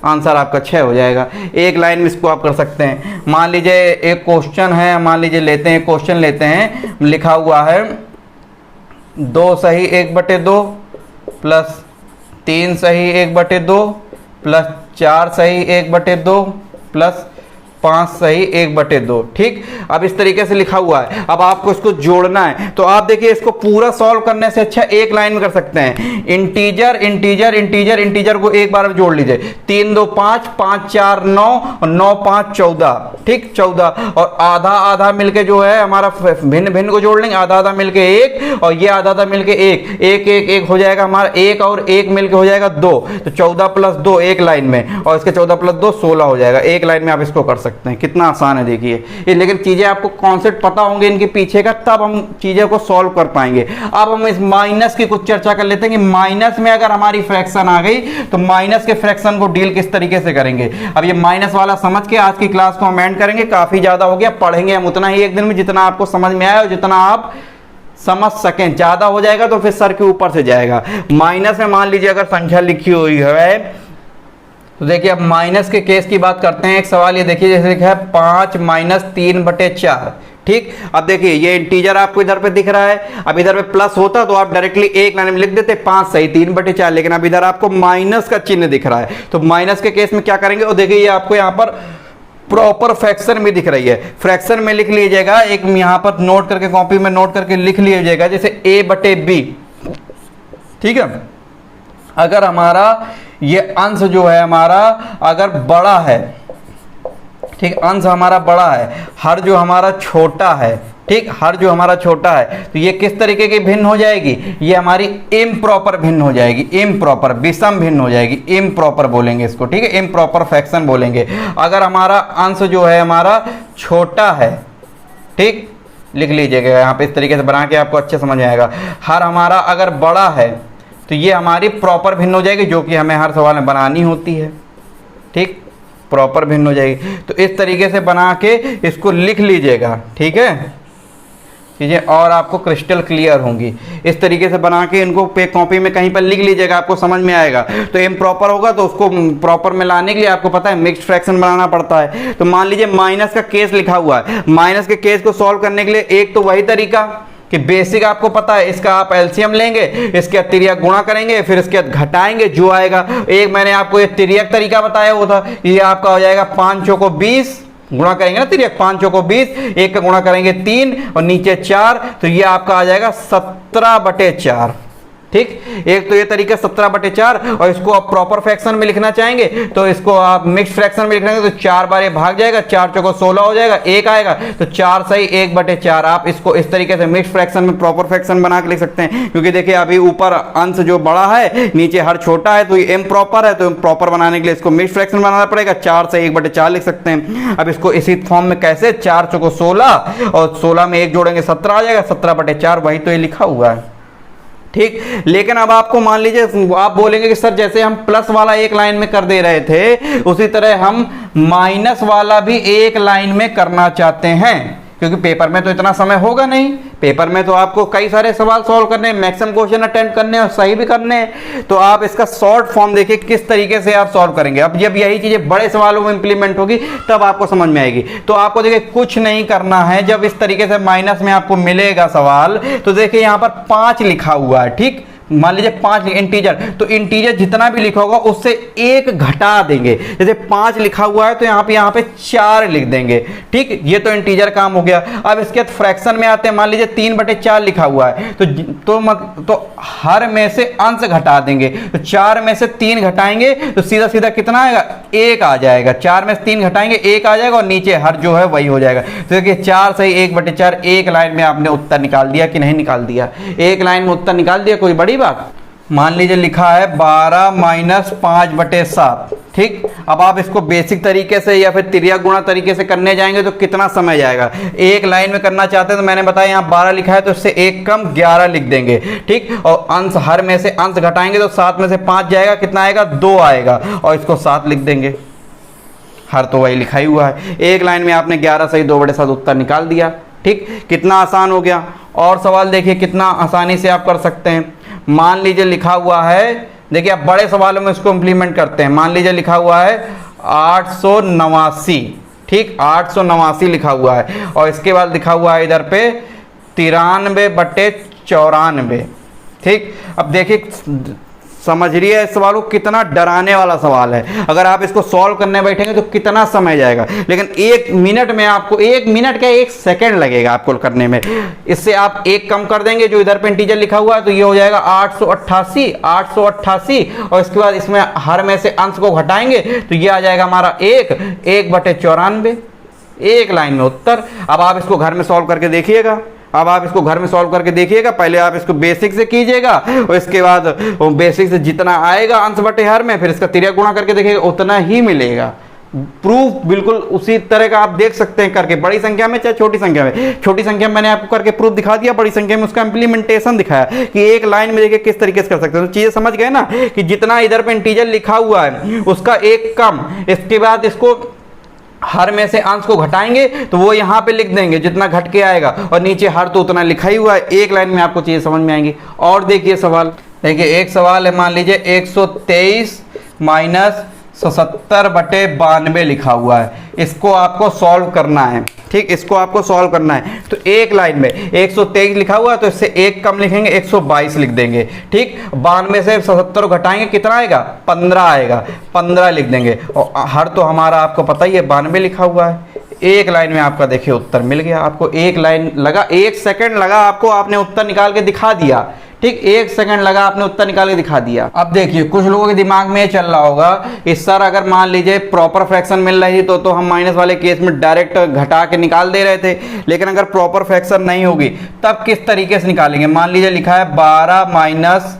A: आंसर आपका 6 हो जाएगा। एक लाइन में इसको आप कर सकते हैं। मान लीजिए एक क्वेश्चन है, मान लीजिए लेते हैं क्वेश्चन लेते हैं, लिखा हुआ है 2 सही 1/2 प्लस 3 सही 1/2 प्लस 4 सही 1/2 प्लस 5 सही 1/2। ठीक, अब इस तरीके से लिखा हुआ है। अब आपको इसको जोड़ना है, तो आप देखिए इसको पूरा सॉल्व करने से अच्छा एक लाइन में कर सकते हैं। इंटीजर इंटीजर इंटीजर इंटीजर को एक बार में जोड़ लीजिए, 3 2 5, 5 4 9 और 9 5 14। ठीक, 14 और आधा आधा मिलके जो है हमारा भिन्न भिन्न को जोड़ लेंगे, आधा आधा मिलके 1 और ये आधा आधा मिलके 1 1 1 1 हो जाएगा हमारा, 1 और 1 मिलके हो जाएगा 2। तो 14 + 2 एक लाइन में, और इसके 14 + 2 16 हो जाएगा। एक लाइन में आप इसको कर सकते हैं। कितना आसान है देखिए ये, लेकिन चीजें आपको कॉन्सेप्ट पता होंगे इनके पीछे का, तब हम चीजें को सॉल्व कर पाएंगे। अब हम इस माइनस की कुछ चर्चा कर लेते हैं कि माइनस में अगर हमारी फ्रैक्शन आ गई तो माइनस के फ्रैक्शन को डील किस तरीके से करेंगे। अब ये माइनस वाला समझ के आज की क्लास को हम एंड करेंगे। काफी ज्यादा हो गया, पढ़ेंगे हम उतना ही एक दिन में जितना आपको समझ में आया और जितना आप समझ सकें। ज्यादा हो जाएगा तो फिर सर के ऊपर से जाएगा। माइनस में मान लीजिए अगर संख्या लिखी हुई है तो देखिए अब माइनस के केस की बात करते हैं। एक सवाल ये देखिए जैसे लिखा है 5 - 3/4। ठीक, अब देखिए ये इंटीजर आपको इधर पे दिख रहा है, अब इधर पे प्लस होता तो आप डायरेक्टली एक लाइन में लिख देते 5 सही 3/4, लेकिन अब इधर आपको माइनस का चिन्ह दिख रहा है। तो माइनस के केस में क्या करेंगे, और देखिए ये आपको यहाँ पर प्रॉपर फ्रैक्शन में दिख रही है, फ्रैक्शन में लिख लीजिएगा। एक यहाँ पर नोट करके कॉपी में नोट करके लिख लीजिएगा जैसे A/B। ठीक है, अगर हमारा ये अंश जो है हमारा अगर बड़ा है, ठीक, अंश हमारा बड़ा है, हर जो हमारा छोटा है, ठीक, हर जो हमारा छोटा है, तो ये किस तरीके की भिन्न हो जाएगी, ये हमारी इम्प्रॉपर भिन्न हो जाएगी, इम्प्रॉपर विषम भिन्न हो जाएगी, इम्प्रॉपर बोलेंगे इसको। ठीक है, इम्प्रॉपर फ्रैक्शन बोलेंगे। अगर हमारा अंश जो है हमारा छोटा है, ठीक, लिख लीजिएगा यहाँ पे इस तरीके से बना के, आपको अच्छे समझ आएगा। हर हमारा अगर बड़ा है तो ये हमारी प्रॉपर भिन्न हो जाएगी, जो कि हमें हर सवाल में बनानी होती है। ठीक, प्रॉपर भिन्न हो जाएगी। तो इस तरीके से बना के इसको लिख लीजिएगा। ठीक है, चीज़ें और आपको क्रिस्टल क्लियर होंगी। इस तरीके से बना के इनको पे कॉपी में कहीं पर लिख लीजिएगा, आपको समझ में आएगा। तो इम्प्रॉपर होगा तो उसको प्रॉपर में लाने के लिए आपको पता है मिक्स्ड फ्रैक्शन बनाना पड़ता है। तो मान लीजिए माइनस का केस लिखा हुआ है, माइनस के केस को सॉल्व करने के लिए एक तो वही तरीका कि बेसिक आपको पता है, इसका आप एलसीएम लेंगे, इसके तिर्यक गुणा करेंगे, फिर इसके घटाएंगे जो आएगा। एक मैंने आपको ये तिर्यक तरीका बताया हुआ था, ये आपका हो जाएगा 5 चौको 20, गुणा करेंगे ना तिर्यक, 5 चौको 20, एक का गुणा करेंगे 3 और नीचे 4, तो ये आपका आ जाएगा 17/4। ठीक, एक तो ये तरीका 17/4, और इसको आप प्रॉपर फ्रैक्शन में लिखना चाहेंगे तो इसको आप मिक्स फ्रैक्शन में लिखेंगे तो 4 बार ये भाग जाएगा, 4 चौको 16 हो जाएगा, 1 आएगा तो 4 सही 1/4। आप इसको इस तरीके से मिक्स फ्रैक्शन में प्रॉपर फ्रैक्शन बना के लिख सकते हैं, क्योंकि देखिए अभी ऊपर अंश जो बड़ा है नीचे हर छोटा है, तो ये m प्रॉपर है, तो प्रॉपर बनाने के लिए इसको मिक्स फ्रैक्शन बनाना पड़ेगा, 4 से 1/4 लिख सकते हैं। अब इसको इसी फॉर्म में कैसे, 4 चौको 16 और 16 में 1 जोड़ेंगे 17 आ जाएगा, 17/4, वही तो ये लिखा हुआ है। ठीक, लेकिन अब आपको मान लीजिए आप बोलेंगे कि सर जैसे हम प्लस वाला एक लाइन में कर दे रहे थे उसी तरह हम माइनस वाला भी एक लाइन में करना चाहते हैं, क्योंकि पेपर में तो इतना समय होगा नहीं, पेपर में तो आपको कई सारे सवाल सॉल्व करने हैं, मैक्सिमम क्वेश्चन अटेम्प्ट करने हैं और सही भी करने हैं। तो आप इसका शॉर्ट फॉर्म देखिए किस तरीके से आप सॉल्व करेंगे। अब जब यही चीजें बड़े सवालों में इंप्लीमेंट होगी तब आपको समझ में आएगी। तो आपको देखिए कुछ नहीं करना है, जब इस तरीके से माइनस में आपको मिलेगा सवाल तो देखिए यहां पर 5 लिखा हुआ है, ठीक, मान लीजिए 5 इंटीजर, तो इंटीजर जितना भी लिखा होगा उससे 1 घटा देंगे। जैसे 5 लिखा हुआ है तो यहाँ पे 4 लिख देंगे, ठीक, ये तो इंटीजर काम हो गया। अब इसके बाद फ्रैक्शन में आते हैं, मान लीजिए 3/4 लिखा हुआ है तो हर में से अंश घटा देंगे, तो 4 में से 3 घटाएंगे तो सीधा सीधा कितना आएगा, 1 आ जाएगा। 4 में से 3 घटाएंगे 1 आ जाएगा और नीचे हर जो है वही हो जाएगा। तो देखिए 4 सही 1/4, एक लाइन में आपने उत्तर निकाल दिया कि नहीं निकाल दिया, एक लाइन में उत्तर निकाल दिया, कोई बड़ी बात। मान लीजिए लिखा है 12 माइनस 5/7, ठीक। अब आप इसको बेसिक तरीके से या फिर त्रिया गुणा तरीके से करने जाएंगे तो कितना समय जाएगा। एक लाइन में करना चाहते हैं तो मैंने बताया यहाँ 12 लिखा है तो इससे 1 कम 11 लिख देंगे, ठीक। और अंश, हर में से अंश घटाएंगे तो 7 में से 5 जाएगा, कितना आएगा, 2 आएगा, और इसको 7 लिख देंगे। हर तो वही लिखा ही हुआ है। एक लाइन में आपने 11 सही 2/7 उत्तर निकाल दिया, ठीक। कितना आसान हो गया। और सवाल देखिए कितना आसानी से आप कर सकते हैं। मान लीजिए लिखा हुआ है, देखिए आप बड़े सवालों में इसको इंप्लीमेंट करते हैं। मान लीजिए लिखा हुआ है 889, ठीक, 889 लिखा हुआ है, और इसके बाद लिखा हुआ है इधर पे 93/94, ठीक। अब देखिए समझिए इस सवाल को, कितना डराने वाला सवाल है। अगर आप इसको सॉल्व करने बैठेंगे तो कितना समय जाएगा, लेकिन 1 मिनट में आपको, 1 मिनट का 1 सेकंड लगेगा आपको करने में। इससे आप 1 कम कर देंगे, जो इधर पे इंटीजर लिखा हुआ है, तो ये हो जाएगा 888, और इसके बाद इसमें हर में से अंश को घटाएंगे तो ये आ जाएगा हमारा 1/94, एक लाइन में उत्तर। अब आप इसको घर में सॉल्व करके देखिएगा। पहले आप इसको बेसिक से कीजिएगा और इसके बाद बेसिक से जितना आएगा अंश बटे हर में, फिर इसका तिर्या गुणा करके देखिएगा, उतना ही मिलेगा। प्रूफ बिल्कुल उसी तरह का आप देख सकते हैं करके, बड़ी संख्या में चाहे छोटी संख्या में। छोटी संख्या में मैंने आपको करके प्रूफ दिखा दिया, बड़ी संख्या में उसका इंप्लीमेंटेशन दिखाया कि एक लाइन में देखिए किस तरीके से कर सकते हैं। तो चीजें समझ गए ना, कि जितना इधर पे इंटीजर लिखा हुआ है उसका 1 कम, इसके बाद इसको हर में से अंश को घटाएंगे तो वो यहाँ पे लिख देंगे जितना घट के आएगा, और नीचे हर तो उतना लिखा ही हुआ है। एक लाइन में आपको चीजें समझ में आएंगी। और देखिए सवाल, देखिए एक सवाल है, मान लीजिए 123 माइनस 77/92 लिखा हुआ है, इसको आपको सॉल्व करना है, ठीक, इसको आपको सॉल्व करना है। तो एक लाइन में 123 लिखा हुआ है तो इससे 1 कम लिखेंगे, 122 लिख देंगे, ठीक। 92 से 77 घटाएंगे, कितना आएगा, 15 आएगा, 15 लिख देंगे, और हर तो हमारा आपको पता ही है 92 लिखा हुआ है। एक लाइन में आपका देखिए उत्तर मिल गया। आपको एक लाइन लगा, 1 सेकंड लगा आपको, आपने उत्तर निकाल के दिखा दिया, ठीक, 1 सेकंड लगा, आपने उत्तर निकाल के दिखा दिया। अब देखिए कुछ लोगों के दिमाग में ये चल रहा होगा कि सर अगर मान लीजिए प्रॉपर फ्रैक्शन मिल रही तो हम माइनस वाले केस में डायरेक्ट घटा के निकाल दे रहे थे, लेकिन अगर प्रॉपर फ्रैक्शन नहीं होगी तब किस तरीके से निकालेंगे। मान लीजिए लिखा है 12 माइनस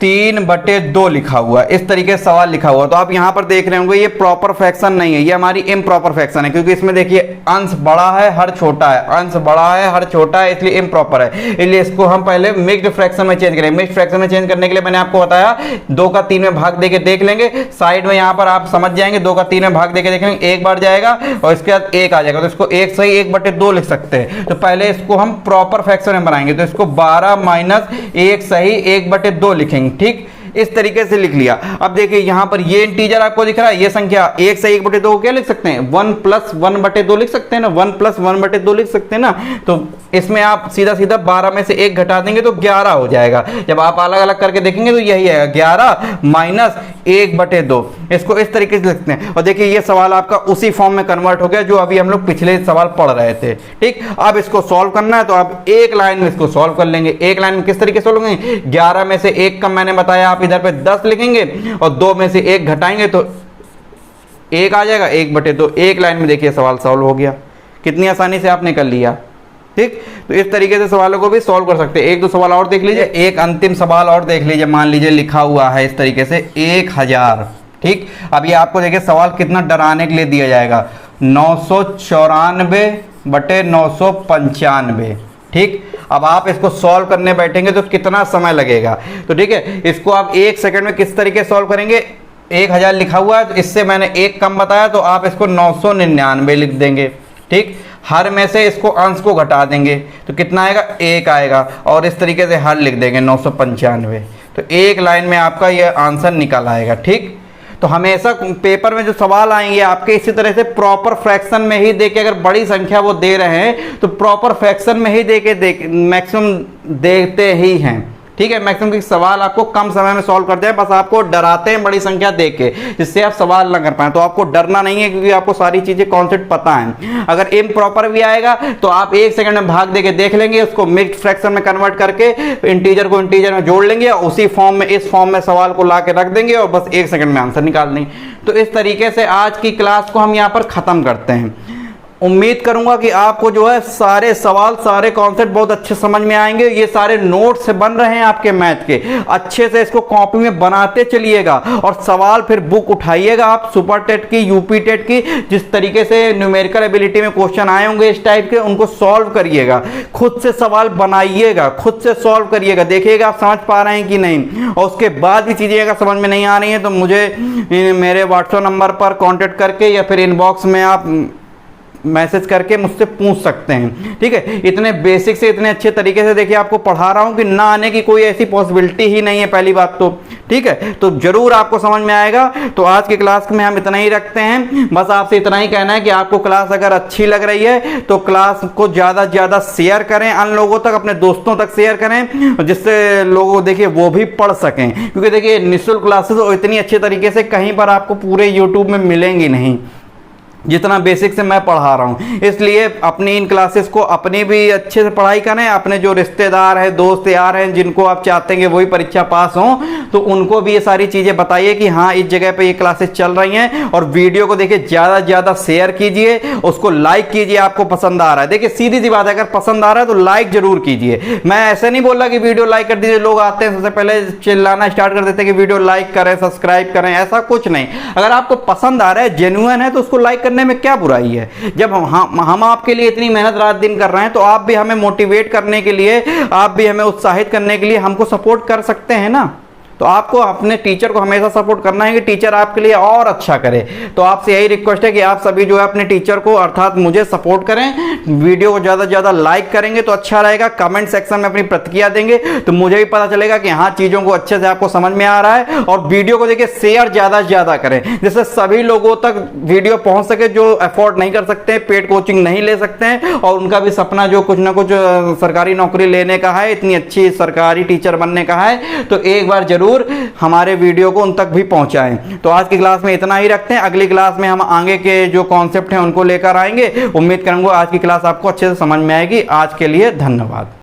A: 3/2 लिखा हुआ है, इस तरीके से सवाल लिखा हुआ, तो आप यहां पर देख रहे होंगे ये प्रॉपर फ्रैक्शन नहीं है, ये हमारी इम्प्रॉपर फ्रैक्शन है, क्योंकि इसमें देखिए अंश बड़ा है हर छोटा है, अंश बड़ा है हर छोटा है, इसलिए इम्प्रॉपर है। इसलिए इसको हम पहले मिक्स्ड फ्रैक्शन में चेंज करेंगे। मिक्स्ड फ्रैक्शन में चेंज करने के लिए मैंने आपको बताया 2 का 3 में भाग देके देख लेंगे, साइड में यहां पर आप समझ जाएंगे, 2 का 3 में भाग देके देखेंगे, 1 बार जाएगा और इसके बाद 1 आ जाएगा, तो इसको 1 सही 1/2 लिख सकते हैं। तो पहले इसको हम प्रॉपर फ्रैक्शन में बनाएंगे, तो इसको 12 माइनस 1 सही 1/2 लिखेंगे, ठीक, इस तरीके से लिख लिया। अब देखिए यहां पर ये इंटीजर आपको दिख रहा है, ये संख्या 1 से 1/2 को क्या लिख सकते हैं, 1 + 1/2 लिख सकते हैं ना, 1 + 1/2 लिख सकते हैं ना। तो इसमें आप सीधा सीधा 12 में से 1 घटा देंगे तो 11 हो जाएगा। जब आप अलग अलग करके देखेंगे तो यही है 11 माइनस 1/2। इसको इस तरीके से लिखते हैं। और देखिए ये सवाल आपका उसी फॉर्म में कन्वर्ट हो गया जो अभी हम लोग पिछले सवाल पढ़ रहे थे। ठीक, अब इसको सॉल्व करना है तो आप एक लाइन में इसको सॉल्व कर लेंगे। एक लाइन में किस तरीके से सॉल्व करेंगे, 11 में से 1 कम मैंने बताया, आप इधर पे 10 लिखेंगे और 2 में से 1 घटाएंगे तो 1 आ जाएगा, 1/2। एक लाइन में देखिए सवाल सॉल्व हो गया। कितनी आसानी से आपने कर लिया। ठीक, तो इस तरीके से सवालों को भी सॉल्व कर सकते हैं। 1-2 सवाल और देख लीजिए। एक अंतिम सवाल और देख लीजिए। मान लीजिए लिखा हुआ है इस तरीके से 1000। ठीक, अब ये आपको देखिए सवाल कितना डराने के लिए दिया जाएगा, 994/995। ठीक, अब आप इसको सॉल्व करने बैठेंगे तो कितना समय लगेगा। तो ठीक है, इसको आप 1 सेकंड में किस तरीके से सॉल्व करेंगे, 1000 लिखा हुआ है तो इससे मैंने 1 कम बताया तो आप इसको 999 लिख देंगे। ठीक, हर में से इसको अंश को घटा देंगे तो कितना आएगा, 1 आएगा और इस तरीके से हर लिख देंगे 995। तो एक लाइन में आपका ये आंसर निकल आएगा। ठीक, तो हमेशा पेपर में जो सवाल आएंगे आपके इसी तरह से प्रॉपर फ्रैक्शन में ही देके, अगर बड़ी संख्या वो दे रहे हैं तो प्रॉपर फ्रैक्शन में ही देके मैक्सिमम देते ही हैं। ठीक है, मैक्सिमम के सवाल आपको कम समय में सॉल्व करते हैं, बस आपको डराते हैं बड़ी संख्या देके जिससे आप सवाल ना कर पाए। तो आपको डरना नहीं है क्योंकि आपको सारी चीजें कॉन्सेप्ट पता है। अगर इम प्रॉपर भी आएगा तो आप 1 सेकंड में भाग देके देख लेंगे, उसको मिक्स्ड फ्रैक्शन में कन्वर्ट करके इंटीजर को इंटीजर में जोड़ लेंगे और उसी फॉर्म में इस फॉर्म में सवाल को ला के रख देंगे और बस 1 सेकंड में आंसर निकाल देंगे। तो इस तरीके से आज की क्लास को हम यहाँ पर खत्म करते हैं। उम्मीद करूंगा कि आपको जो है सारे सवाल सारे कॉन्सेप्ट बहुत अच्छे समझ में आएंगे। ये सारे नोट्स बन रहे हैं आपके मैथ के, अच्छे से इसको कॉपी में बनाते चलिएगा और सवाल फिर बुक उठाइएगा आप सुपर टेट की, यूपी टेट की, जिस तरीके से न्यूमेरिकल एबिलिटी में क्वेश्चन आए होंगे इस टाइप के, उनको सॉल्व करिएगा। खुद से सवाल बनाइएगा, खुद से सॉल्व करिएगा, देखिएगा आप समझ पा रहे हैं कि नहीं। और उसके बाद भी चीजें अगर समझ में नहीं आ रही हैं तो मुझे मेरे व्हाट्सएप नंबर पर कॉन्टेक्ट करके या फिर इनबॉक्स में आप मैसेज करके मुझसे पूछ सकते हैं। ठीक है, इतने बेसिक से इतने अच्छे तरीके से देखिए आपको पढ़ा रहा हूं कि ना आने की कोई ऐसी पॉसिबिलिटी ही नहीं है पहली बात तो। ठीक है, तो जरूर आपको समझ में आएगा। तो आज की क्लास में हम इतना ही रखते हैं। बस आपसे इतना ही कहना है कि आपको क्लास अगर अच्छी लग रही है तो क्लास को ज़्यादा से ज़्यादा शेयर करें, अन्य लोगों तक, अपने दोस्तों तक शेयर करें जिससे लोगों देखिए वो भी पढ़ सकें। क्योंकि देखिए निःशुल्क क्लासेस इतनी अच्छे तरीके से कहीं पर आपको पूरे यूट्यूब में मिलेंगी नहीं जितना बेसिक से मैं पढ़ा रहा हूँ। इसलिए अपनी इन क्लासेस को अपनी भी अच्छे से पढ़ाई करें, अपने जो रिश्तेदार हैं, दोस्त यार हैं जिनको आप चाहते हैं कि वही परीक्षा पास हों तो उनको भी ये सारी चीज़ें बताइए कि हाँ इस जगह पे ये क्लासेस चल रही हैं। और वीडियो को देखिए ज़्यादा से ज़्यादा शेयर कीजिए, उसको लाइक कीजिए आपको पसंद आ रहा है। देखिए सीधी सी बात है, अगर पसंद आ रहा है तो लाइक जरूर कीजिए। मैं ऐसे नहीं बोल रहा कि वीडियो लाइक कर दीजिए, लोग आते हैं सबसे पहले चिल्लाना स्टार्ट कर देते हैं कि वीडियो लाइक करें, सब्सक्राइब करें, ऐसा कुछ नहीं। अगर आपको पसंद आ रहा है, जेन्युइन है, तो उसको लाइक करने में क्या बुराई है। जब हम आपके लिए इतनी मेहनत रात दिन कर रहे हैं तो आप भी हमें मोटिवेट करने के लिए, आप भी हमें उत्साहित करने के लिए हमको सपोर्ट कर सकते हैं ना। तो आपको अपने टीचर को हमेशा सपोर्ट करना है कि टीचर आपके लिए और अच्छा करे। तो आपसे यही रिक्वेस्ट है कि आप सभी जो है अपने टीचर को अर्थात मुझे सपोर्ट करें। वीडियो को ज़्यादा से ज़्यादा लाइक करेंगे तो अच्छा रहेगा, कमेंट सेक्शन में अपनी प्रतिक्रिया देंगे तो मुझे भी पता चलेगा कि हाँ चीज़ों को अच्छे से आपको समझ में आ रहा है। और वीडियो को देखिए शेयर ज़्यादा से ज़्यादा करें जिससे सभी लोगों तक वीडियो पहुँच सके जो अफोर्ड नहीं कर सकते, पेड कोचिंग नहीं ले सकते हैं और उनका भी सपना जो कुछ ना कुछ सरकारी नौकरी लेने का है, इतनी अच्छी सरकारी टीचर बनने का है, तो एक बार जरूर हमारे वीडियो को उन तक भी पहुंचाएं। तो आज की क्लास में इतना ही रखते हैं। अगली क्लास में हम आगे के जो कॉन्सेप्ट हैं उनको लेकर आएंगे। उम्मीद करूंगा आज की क्लास आपको अच्छे से समझ में आएगी। आज के लिए धन्यवाद।